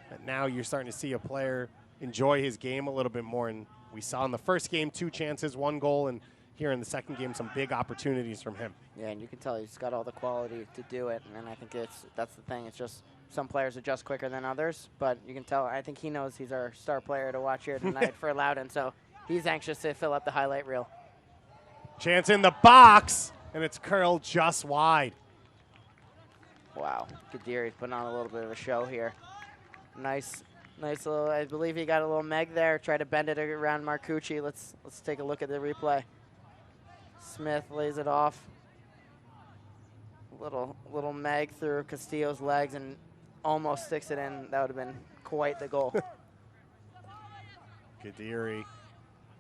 But now you're starting to see a player enjoy his game a little bit more. And we saw in the first game 2 chances, 1 goal, and here in the second game some big opportunities from him. Yeah, and you can tell he's got all the quality to do it. And I think that's the thing. It's just some players adjust quicker than others. But you can tell, I think he knows he's our star player to watch here tonight for Loudoun. So he's anxious to fill up the highlight reel. Chance in the box, and it's curled just wide. Wow, Kadiri's putting on a little bit of a show here. Nice little, I believe he got a little meg there, tried to bend it around Marcucci. Let's take a look at the replay. Smith lays it off. Little meg through Castillo's legs and almost sticks it in. That would have been quite the goal. Kadiri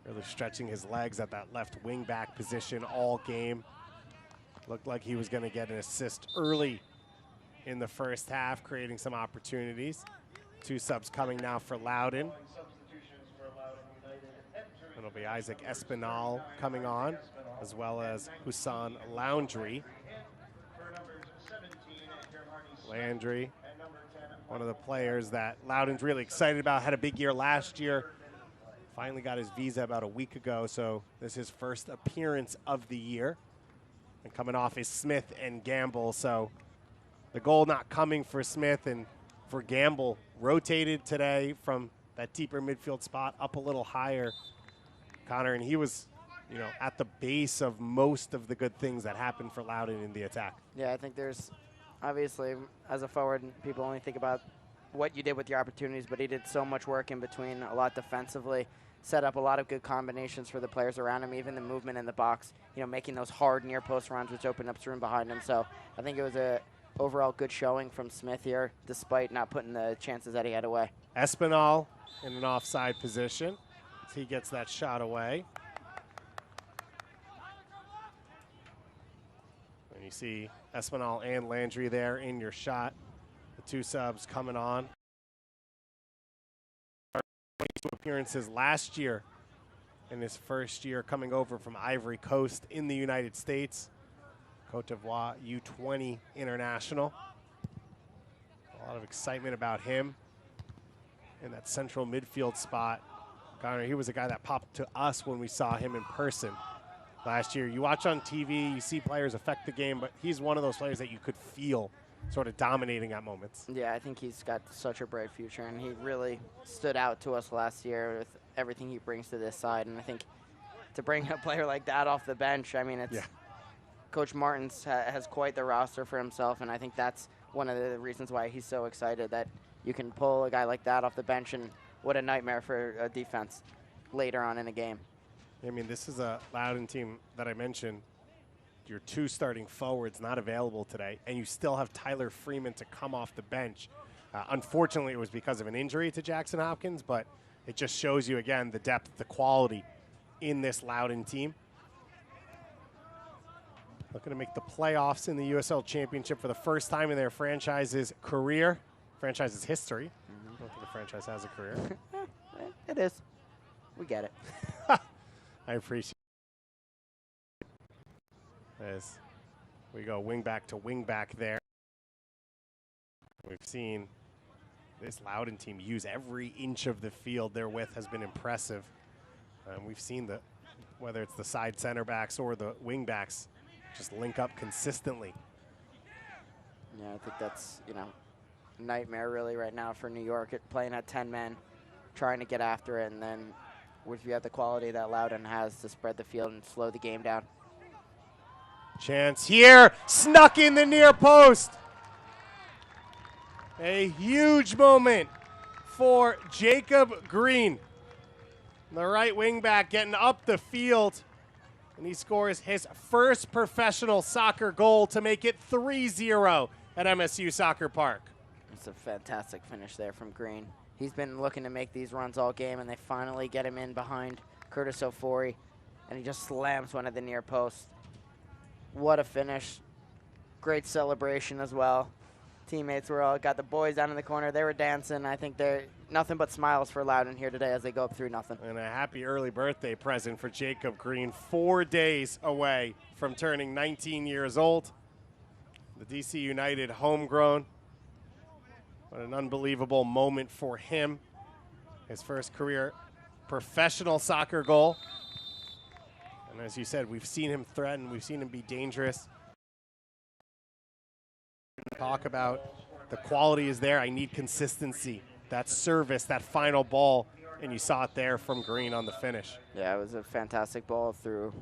really stretching his legs at that left wing back position all game. Looked like he was going to get an assist early in the first half, creating some opportunities. 2 subs coming now for Loudoun. It'll be Isaac Espinal coming on, as well as Husan Laundry. Landry, one of the players that Loudoun's really excited about, had a big year last year. Finally got his visa about a week ago, so this is his first appearance of the year. And coming off is Smith and Gamble, so the goal not coming for Smith, and for Gamble, rotated today from that deeper midfield spot up a little higher, Connor, and he was, you know, at the base of most of the good things that happened for Loudoun in the attack. Yeah, I think there's, obviously, as a forward, people only think about what you did with your opportunities, but he did so much work in between, a lot defensively, set up a lot of good combinations for the players around him, even the movement in the box, you know, making those hard near post runs, which opened up room behind him. So I think it was a overall good showing from Smith here, despite not putting the chances that he had away. Espinal in an offside position. He gets that shot away. And you see Espinal and Landry there in your shot. The two subs coming on. 22 appearances last year in his first year coming over from Ivory Coast in the United States. Cote d'Ivoire U20 international. A lot of excitement about him in that central midfield spot. Connor, he was a guy that popped to us when we saw him in person last year. You watch on TV, you see players affect the game, but he's one of those players that you could feel sort of dominating at moments. Yeah, I think he's got such a bright future, and he really stood out to us last year with everything he brings to this side. And I think to bring a player like that off the bench, I mean, it's Coach Martins has quite the roster for himself, and I think that's one of the reasons why he's so excited that you can pull a guy like that off the bench, and what a nightmare for a defense later on in a game. I mean, this is a Loudoun team that I mentioned. Your two starting forwards not available today, and you still have Tyler Freeman to come off the bench. Unfortunately, it was because of an injury to Jackson Hopkins, but it just shows you, again, the depth, the quality in this Loudoun team. Looking to make the playoffs in the USL Championship for the first time in their franchise's career, franchise's history. I don't think the franchise has a career. It is. We get it. I appreciate it. As we go wing back to wing back there. We've seen this Loudoun team use every inch of the field their width has been impressive. We've seen whether it's the side center backs or the wing backs, just link up consistently. Yeah, I think that's, you know, nightmare really right now for New York, playing at 10 men, trying to get after it, and then if you have the quality that Loudoun has to spread the field and slow the game down. Chance here, snuck in the near post. A huge moment for Jacob Green. The right wing back getting up the field, and he scores his first professional soccer goal to make it 3-0 at MSU Soccer Park. It's a fantastic finish there from Green. He's been looking to make these runs all game, and they finally get him in behind Curtis Ofori, and he just slams one at the near post. What a finish. Great celebration as well. Teammates were all, got the boys down in the corner. They were dancing. I think they're nothing but smiles for Loudoun here today as they go up 3-0. And a happy early birthday present for Jacob Green, 4 days away from turning 19 years old. The DC United homegrown. What an unbelievable moment for him. His first career professional soccer goal. And as you said, we've seen him threaten, we've seen him be dangerous. Talk about the quality is there. I need consistency. That service, that final ball, and you saw it there from Green on the finish. Yeah, it was a fantastic ball through.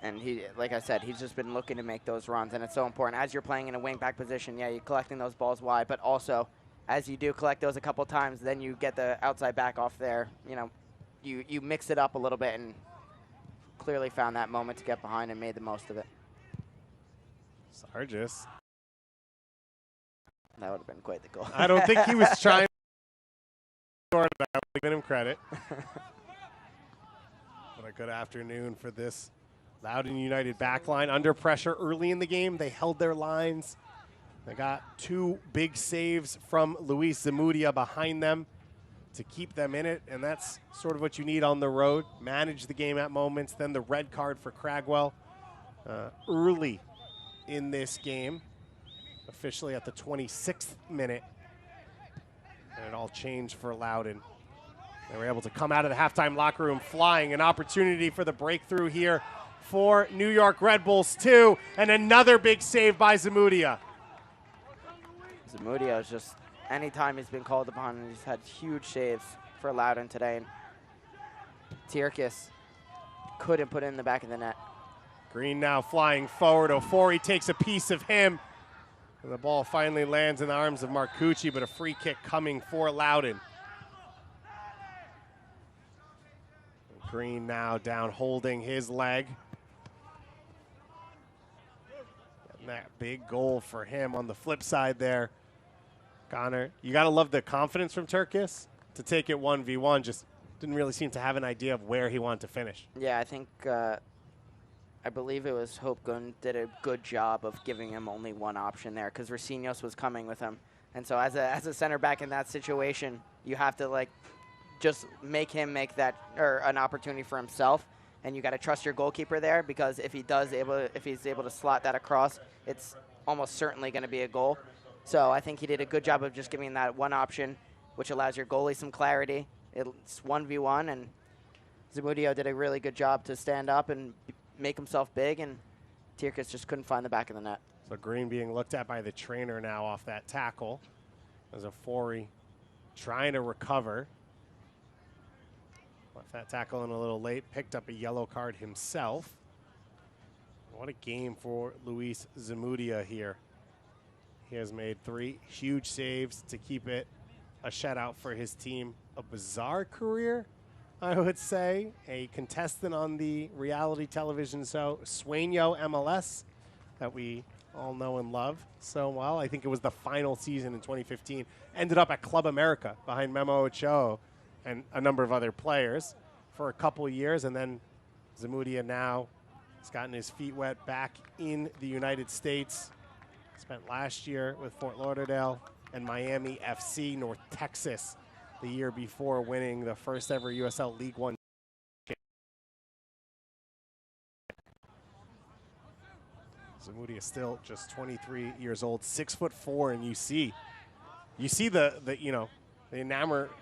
And he, like I said, he's just been looking to make those runs, and it's so important. As you're playing in a wing-back position, yeah, you're collecting those balls wide, but also as you do collect those a couple times, then you get the outside back off there. You know, you mix it up a little bit, and clearly found that moment to get behind and made the most of it. Sargis. That would have been quite the goal. I don't think he was trying to score it. I would give him credit. What a good afternoon for this Loudoun United backline. Under pressure early in the game. They held their lines. They got 2 big saves from Luis Zamudia behind them to keep them in it, and that's sort of what you need on the road. Manage the game at moments. Then the red card for Cragwell early in this game, officially at the 26th minute. And it all changed for Loudoun. They were able to come out of the halftime locker room flying. An opportunity for the breakthrough here for New York Red Bulls 2, and another big save by Zamudia. Zamudia is just, anytime he's been called upon, he's had huge saves for Loudoun today. And Tierkis couldn't put it in the back of the net. Green now flying forward. Ofori takes a piece of him. And the ball finally lands in the arms of Marcucci, but a free kick coming for Loudoun. Green now down holding his leg. And that big goal for him on the flip side there. Connor, you got to love the confidence from Tierkis to take it 1v1. Just didn't really seem to have an idea of where he wanted to finish. Yeah, I think, I believe it was Hope Gunn did a good job of giving him only one option there because Racinos was coming with him. And so as a center back in that situation, you have to like just make him make that, or an opportunity for himself. And you got to trust your goalkeeper there, because if he's able to slot that across, it's almost certainly going to be a goal. So I think he did a good job of just giving that one option, which allows your goalie some clarity. It's 1v1, and Zamudio did a really good job to stand up and make himself big, and Tierkis just couldn't find the back of the net. So Green being looked at by the trainer now off that tackle. As Ofori trying to recover. Left that tackle in a little late, picked up a yellow card himself. What a game for Luis Zamudia here. He has made 3 huge saves to keep it a shutout for his team. A bizarre career, I would say. A contestant on the reality television show Sueño MLS that we all know and love so well. I think it was the final season in 2015. Ended up at Club America behind Memo Ochoa and a number of other players for a couple years. And then Zamudia now has gotten his feet wet back in the United States. Spent last year with Fort Lauderdale and Miami FC, North Texas, the year before winning the first ever USL League One. Zamudia is still just 23 years old, 6'4", and you see the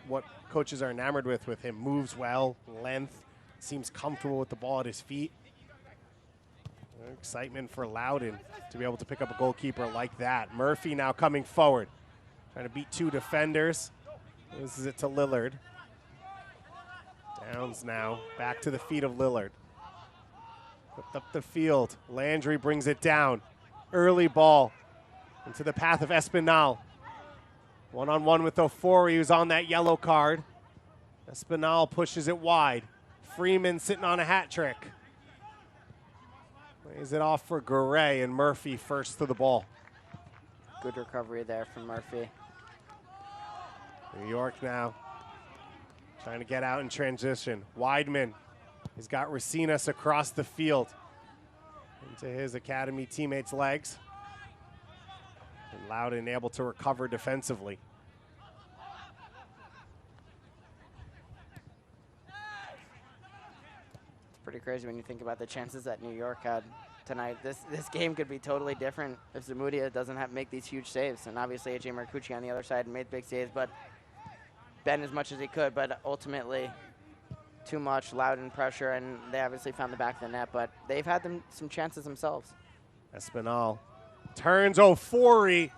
what coaches are enamored with him. Moves well, length, seems comfortable with the ball at his feet. Excitement for Loudoun to be able to pick up a goalkeeper like that. Murphy now coming forward, trying to beat 2 defenders. This is it to Lillard. Downs now back to the feet of Lillard. Whipped up the field. Landry brings it down. Early ball into the path of Espinal. One-on-one with Ofori, who's on that yellow card. Espinal pushes it wide. Freeman sitting on a hat trick. Lays it off for Garay, and Murphy first to the ball. Good recovery there from Murphy. New York now trying to get out in transition. Weidman, he's got Racinos across the field into his academy teammates' legs. And Loudoun able to recover defensively. It's pretty crazy when you think about the chances that New York had tonight. This game could be totally different if Zamudia doesn't make these huge saves. And obviously AJ Marcucci on the other side made big saves, but bent as much as he could, but ultimately too much Loudoun pressure, and they obviously found the back of the net, but they've had some chances themselves. Espinal turns Ofori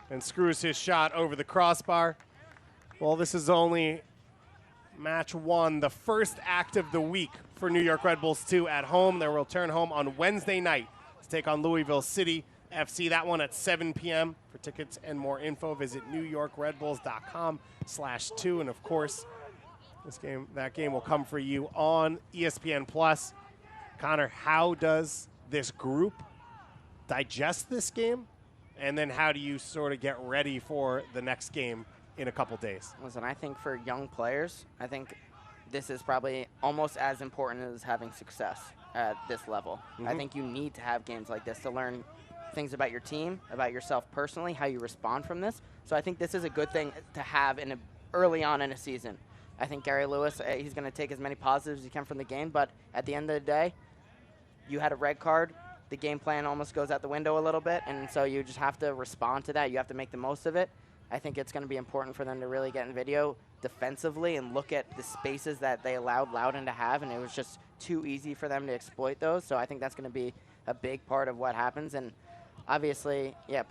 and screws his shot over the crossbar. Well, this is only match 1, the first act of the week for New York Red Bulls 2 at home. They will return home on Wednesday night to take on Louisville City FC. That one at 7 p.m. For tickets and more info, visit NewYorkRedBulls.com/2. And of course, that game will come for you on ESPN+. Connor, how does this group digest this game? And then how do you sort of get ready for the next game in a couple days? Listen, I think for young players, I think this is probably almost as important as having success at this level. I think you need to have games like this to learn things about your team, about yourself personally, how you respond from this. So I think this is a good thing to have early on in a season. I think Gary Lewis, he's going to take as many positives as he can from the game, but at the end of the day, you had a red card. The game plan almost goes out the window a little bit, and so you just have to respond to that. You have to make the most of it. I think it's going to be important for them to really get in video defensively and look at the spaces that they allowed Loudoun to have, and it was just too easy for them to exploit those. So I think that's going to be a big part of what happens. And obviously, yeah,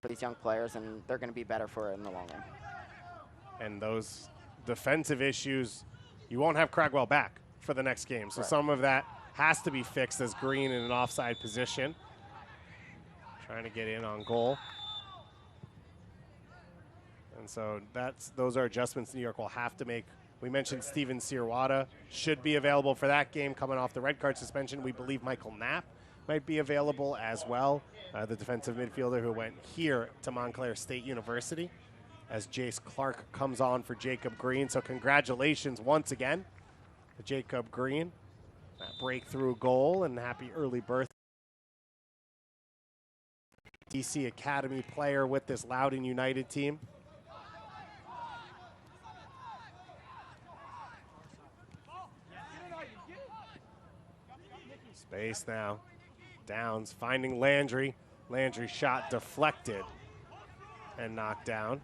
for these young players, and they're going to be better for it in the long run. And those defensive issues, you won't have Cragwell back for the next game. So some of that has to be fixed as Green in an offside position. Trying to get in on goal. And so those are adjustments New York will have to make. We mentioned Steven Sirwada should be available for that game coming off the red card suspension. We believe Michael Knapp might be available as well, the defensive midfielder who went here to Montclair State University, as Jace Clark comes on for Jacob Green. So congratulations once again to Jacob Green. That breakthrough goal, and happy early birthday. DC Academy player with this Loudoun United team. Space now. Downs finding Landry. Landry shot deflected and knocked down.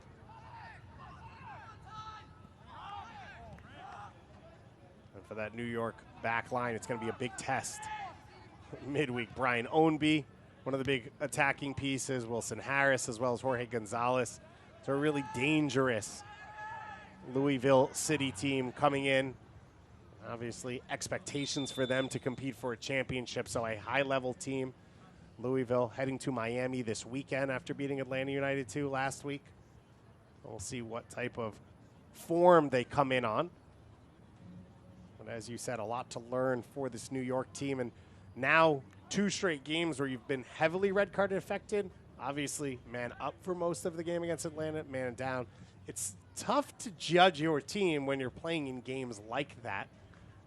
And for that New York back line, it's going to be a big test. Midweek, Brian Ownby, one of the big attacking pieces, Wilson Harris, as well as Jorge Gonzalez. It's a really dangerous Louisville City team coming in. Obviously, expectations for them to compete for a championship, so a high-level team. Louisville heading to Miami this weekend after beating Atlanta United 2 last week. We'll see what type of form they come in on. But as you said, a lot to learn for this New York team. And now 2 straight games where you've been heavily red carded affected. Obviously, man up for most of the game against Atlanta, man down. It's tough to judge your team when you're playing in games like that.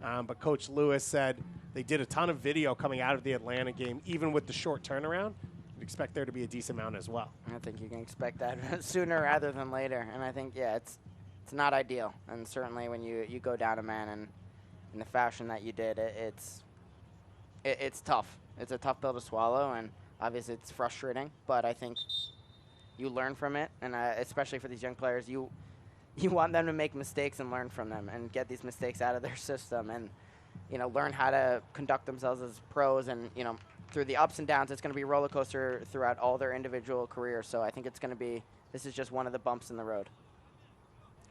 But Coach Lewis said they did a ton of video coming out of the Atlanta game, even with the short turnaround. You'd expect there to be a decent amount as well. I think you can expect that sooner rather than later. And I think, yeah, it's not ideal. And certainly when you go down a man and in the fashion that you did, it's tough. It's a tough pill to swallow, and obviously it's frustrating. But I think you learn from it, and especially for these young players, you want them to make mistakes and learn from them and get these mistakes out of their system and, learn how to conduct themselves as pros. And, through the ups and downs, it's going to be a roller coaster throughout all their individual careers. So I think this is just one of the bumps in the road.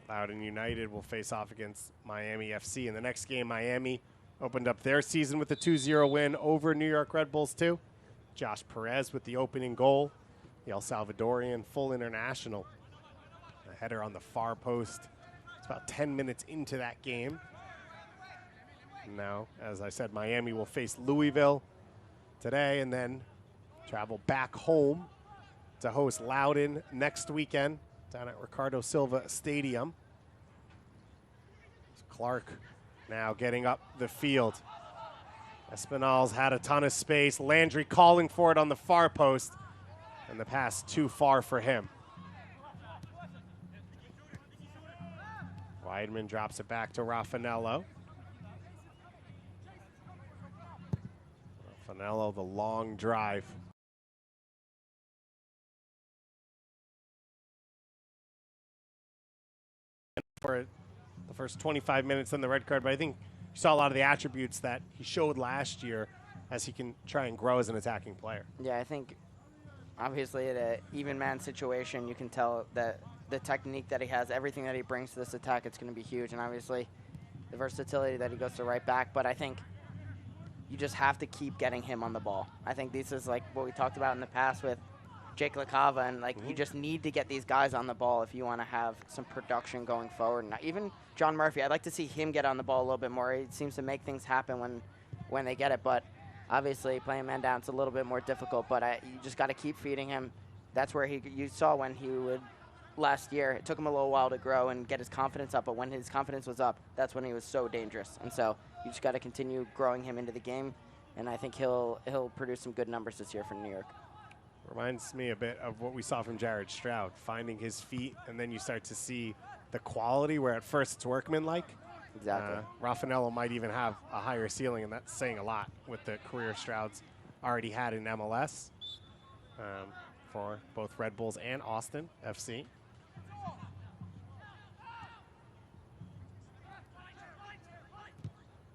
Loudoun United will face off against Miami FC. In the next game, Miami opened up their season with a 2-0 win over New York Red Bulls 2. Josh Perez with the opening goal, the El Salvadorian full international. A header on the far post. It's about 10 minutes into that game. Now, as I said, Miami will face Louisville today and then travel back home to host Loudoun next weekend down at Ricardo Silva Stadium. Clark now getting up the field. Espinal's had a ton of space. Landry calling for it on the far post, and the pass too far for him. Weidman drops it back to Raffanello. Raffanello, the long drive. For the first 25 minutes on the red card, but I think you saw a lot of the attributes that he showed last year as he can try and grow as an attacking player. Yeah, I think obviously at an even man situation, you can tell that the technique that he has, everything that he brings to this attack, it's going to be huge. And obviously the versatility that he goes to right back. But I think you just have to keep getting him on the ball. I think this is like what we talked about in the past with Jake LaCava, and you just need to get these guys on the ball if you want to have some production going forward. And even John Murphy, I'd like to see him get on the ball a little bit more. He seems to make things happen when they get it. But obviously playing man down, it's a little bit more difficult. But you just got to keep feeding him. That's where you saw when he would last year. It took him a little while to grow and get his confidence up. But when his confidence was up, that's when he was so dangerous. And so you just got to continue growing him into the game. And I think he'll produce some good numbers this year for New York. Reminds me a bit of what we saw from Jared Stroud, finding his feet, and then you start to see the quality where at first it's workmanlike. Exactly. Raffanello might even have a higher ceiling, and that's saying a lot with the career Stroud's already had in MLS. for both Red Bulls and Austin FC.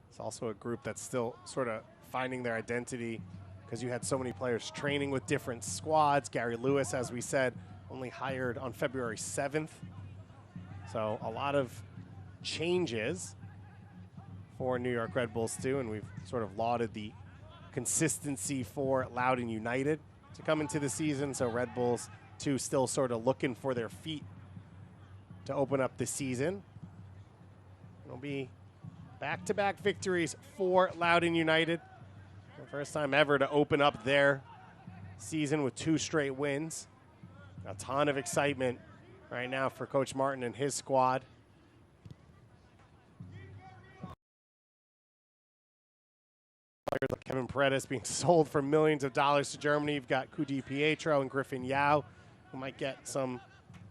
It's also a group that's still sort of finding their identity because you had so many players training with different squads. Gary Lewis, as we said, only hired on February 7th. So a lot of changes for New York Red Bulls too, and we've sort of lauded the consistency for Loudoun United to come into the season. So Red Bulls too still sort of looking for their feet to open up the season. It'll be back-to-back victories for Loudoun United. The first time ever to open up their season with 2 straight wins. A ton of excitement right now for Coach Martin and his squad. Players like Kevin Paredes being sold for millions of dollars to Germany. You've got Kudi Pietro and Griffin Yao, who might get some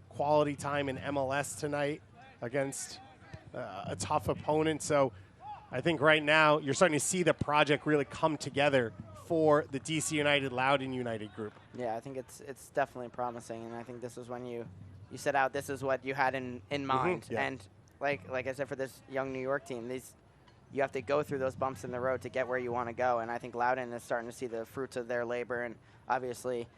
quality time in MLS tonight against a tough opponent. So I think right now you're starting to see the project really come together for the DC United Loudoun United group. Yeah, I think it's definitely promising, and I think this is when you set out, this is what you had in mind. Yeah. And like I said, for this young New York team, you have to go through those bumps in the road to get where you want to go, and I think Loudoun is starting to see the fruits of their labor, and obviously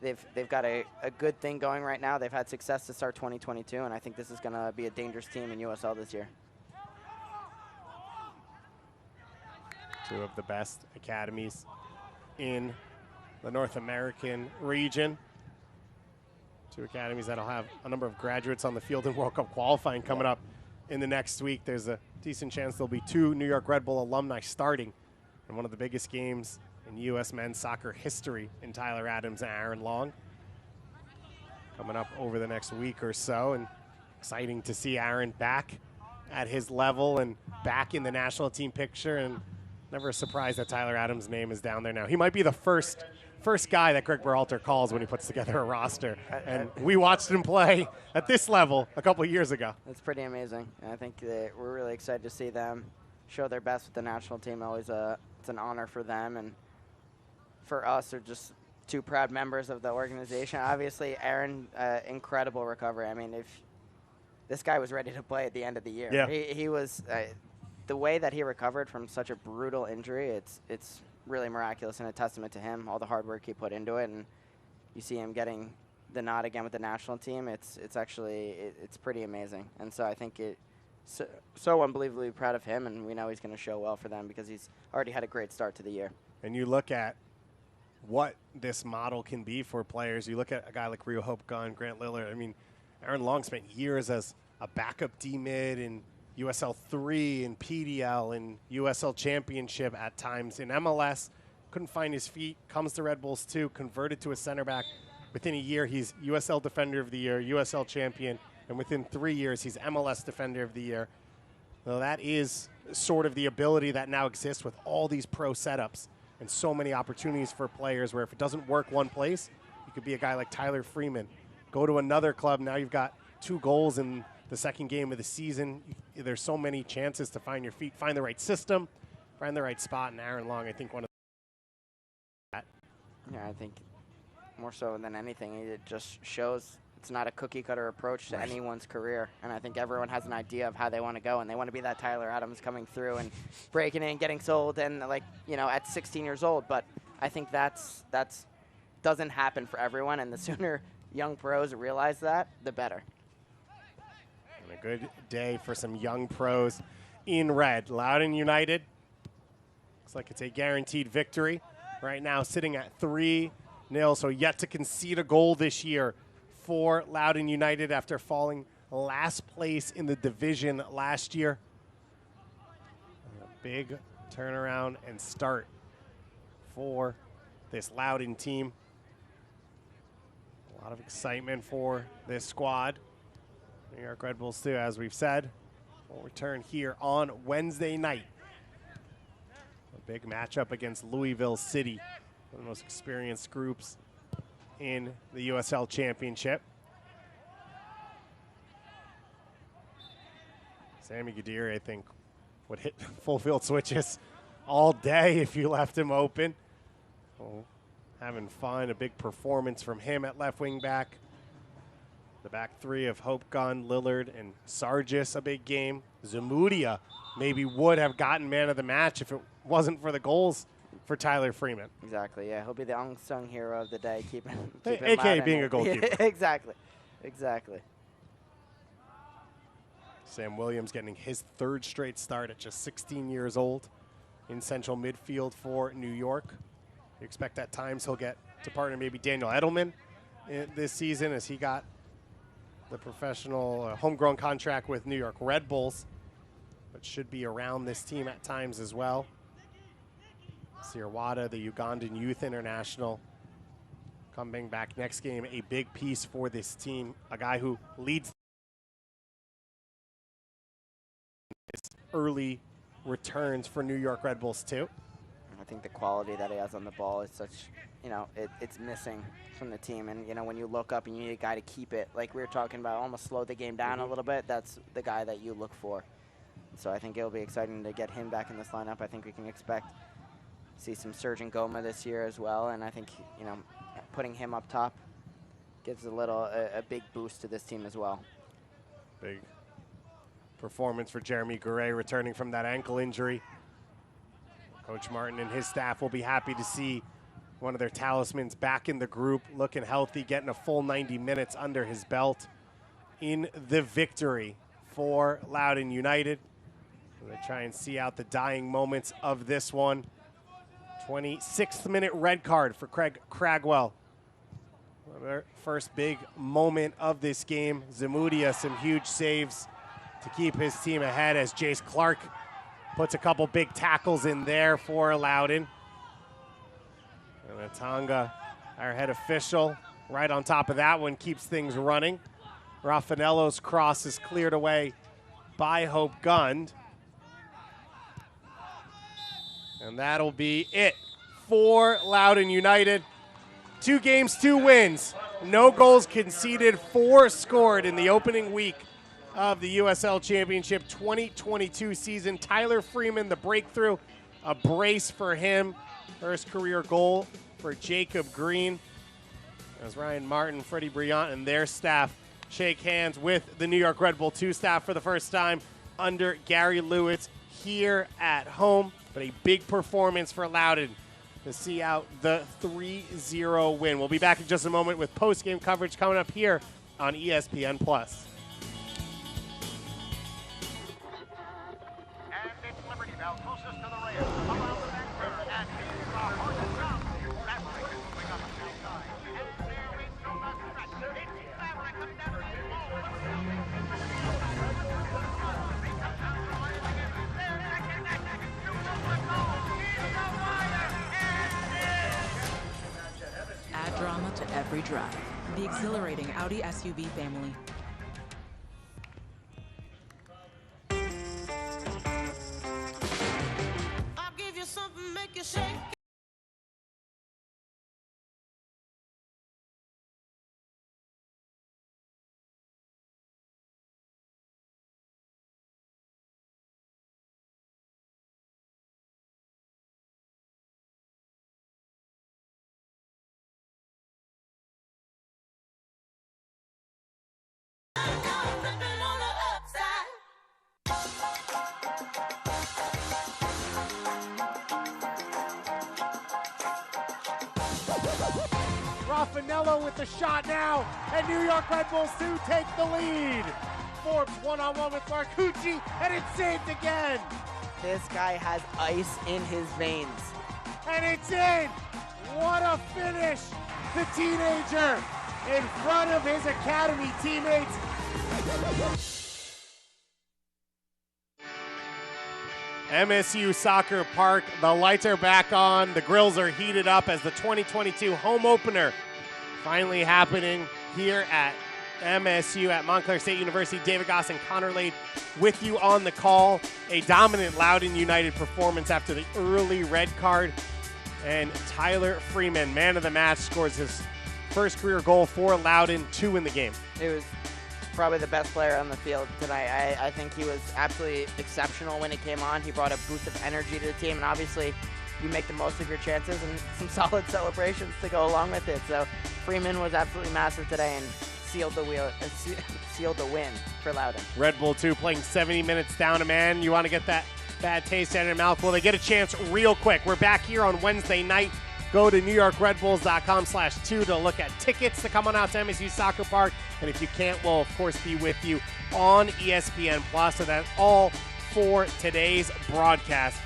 they've got a good thing going right now. They've had success to start 2022, and I think this is going to be a dangerous team in USL this year. 2 of the best academies in the North American region. 2 academies that'll have a number of graduates on the field in World Cup qualifying coming up in the next week. There's a decent chance there'll be 2 New York Red Bull alumni starting in one of the biggest games in U.S. men's soccer history in Tyler Adams and Aaron Long. Coming up over the next week or so, and exciting to see Aaron back at his level and back in the national team picture, and never a surprise that Tyler Adams' name is down there now. He might be the first guy that Greg Berhalter calls when he puts together a roster. And we watched him play at this level a couple of years ago. It's pretty amazing. And I think that we're really excited to see them show their best with the national team. Always it's an honor for them. And for us, they're just 2 proud members of the organization. Obviously, Aaron, incredible recovery. I mean, if this guy was ready to play at the end of the year. Yeah. He was the way that he recovered from such a brutal injury, it's really miraculous and a testament to him, all the hard work he put into it. And you see him getting the nod again with the national team. It's pretty amazing. And so I think so unbelievably proud of him, and we know he's going to show well for them because he's already had a great start to the year. And you look at what this model can be for players. You look at a guy like Rio Hope Gunn, Grant Lillard. I mean, Aaron Long spent years as a backup D-mid in USL 3 and PDL and USL Championship at times in MLS. Couldn't find his feet. Comes to Red Bulls 2, converted to a center back. Within a year, he's USL Defender of the Year, USL Champion, and within 3 years, he's MLS Defender of the Year. So that is sort of the ability that now exists with all these pro setups and so many opportunities for players where if it doesn't work one place, you could be a guy like Tyler Freeman. Go to another club, now you've got 2 goals in the second game of the season. There's so many chances to find your feet, find the right system, find the right spot, and Aaron Long, I think one of that. Yeah, I think more so than anything, it just shows it's not a cookie-cutter approach to anyone's career, and I think everyone has an idea of how they want to go, and they want to be that Tyler Adams coming through and breaking in, getting sold, and at 16 years old. But I think that's doesn't happen for everyone, and the sooner young pros realize that, the better. And a good day for some young pros in red. Loudoun United, looks like it's a guaranteed victory. Right now sitting at 3-0, so yet to concede a goal this year for Loudoun United after falling last place in the division last year. A big turnaround and start for this Loudoun team. A lot of excitement for this squad. New York Red Bulls too, as we've said, will return here on Wednesday night. A big matchup against Louisville City, one of the most experienced groups in the USL Championship. Sammy Gadiri, I think, would hit full field switches all day if you left him open. We'll having fun. A big performance from him at left wing back. The back three of Hope Gunn, Lillard, and Sargis, a big game. Zamudia maybe would have gotten man of the match if it wasn't for the goals for Tyler Freeman. Exactly, yeah. He'll be the unsung hero of the day, keeping AKA being a goalkeeper. Exactly, exactly. Sam Williams getting his third straight start at just 16 years old in central midfield for New York. You expect at times he'll get to partner maybe Daniel Edelman this season, as he got the professional homegrown contract with New York Red Bulls, but should be around this team at times as well. Sirwada, the Ugandan youth international, coming back next game, a big piece for this team, a guy who leads his early returns for New York Red Bulls too. I think the quality that he has on the ball is such, you know, it's missing from the team. And, you know, when you look up and you need a guy to keep it, like we were talking about, almost slow the game down a little bit, that's the guy that you look for. So I think it'll be exciting to get him back in this lineup. I think we can expect to see some Sergeant Goma this year as well. And I think, you know, putting him up top gives a big boost to this team as well. Big performance for Jeremy Gouret returning from that ankle injury. Coach Martin and his staff will be happy to see one of their talismans back in the group, looking healthy, getting a full 90 minutes under his belt in the victory for Loudoun United. They try and see out the dying moments of this one. 26th minute red card for Craig Cragwell. Their first big moment of this game. Zamudia, some huge saves to keep his team ahead as Jace Clark puts a couple big tackles in there for Loudoun. And Atanga, our head official, right on top of that one, keeps things running. Raffanello's cross is cleared away by Hope Gunn. And that'll be it for Loudoun United. 2 games, 2 wins. No goals conceded, 4 scored in the opening week of the USL Championship 2022 season. Tyler Freeman, the breakthrough, a brace for him. First career goal for Jacob Green. As Ryan Martin, Freddie Briant, and their staff shake hands with the New York Red Bull 2 staff for the first time under Gary Lewis here at home. But a big performance for Loudoun to see out the 3-0 win. We'll be back in just a moment with post-game coverage coming up here on ESPN+. Add drama to every drive. The exhilarating Audi SUV family. I'll give you something, make you shake. Raffanello with the shot now, and New York Red Bulls 2 take the lead. Forbes one-on-one with Marcucci, and it's saved again. This guy has ice in his veins. And it's in. What a finish. The teenager in front of his academy teammates. MSU Soccer Park, the lights are back on, the grills are heated up as the 2022 home opener finally happening here at MSU at Montclair State University. David Goss and Connor Lade with you on the call. A dominant Loudoun United performance after the early red card. And Tyler Freeman, man of the match, scores his first career goal for Loudoun, 2 in the game. It was probably the best player on the field tonight. I think he was absolutely exceptional when he came on. He brought a boost of energy to the team, and obviously you make the most of your chances and some solid celebrations to go along with it. So Freeman was absolutely massive today and sealed the win for Loudoun. Red Bull 2 playing 70 minutes down a man. You want to get that bad taste out of your mouth? Well, they get a chance real quick. We're back here on Wednesday night. Go to NewYorkRedBulls.com/2 to look at tickets to come on out to MSU Soccer Park. And if you can't, we'll, of course, be with you on ESPN+. So that's all for today's broadcast.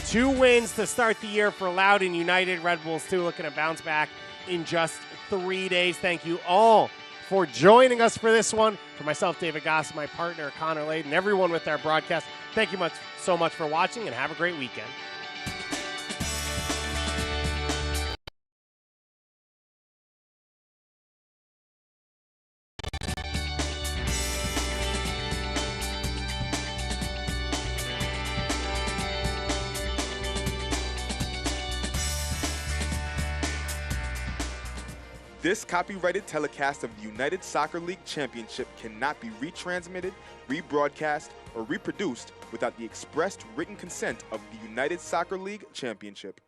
2 wins to start the year for Loudoun United. Red Bulls 2 looking to bounce back in just 3 days. Thank you all for joining us for this one. For myself, David Goss, my partner, Connor Lade, and everyone with our broadcast, thank you so much for watching, and have a great weekend. This copyrighted telecast of the United Soccer League Championship cannot be retransmitted, rebroadcast, or reproduced without the expressed written consent of the United Soccer League Championship.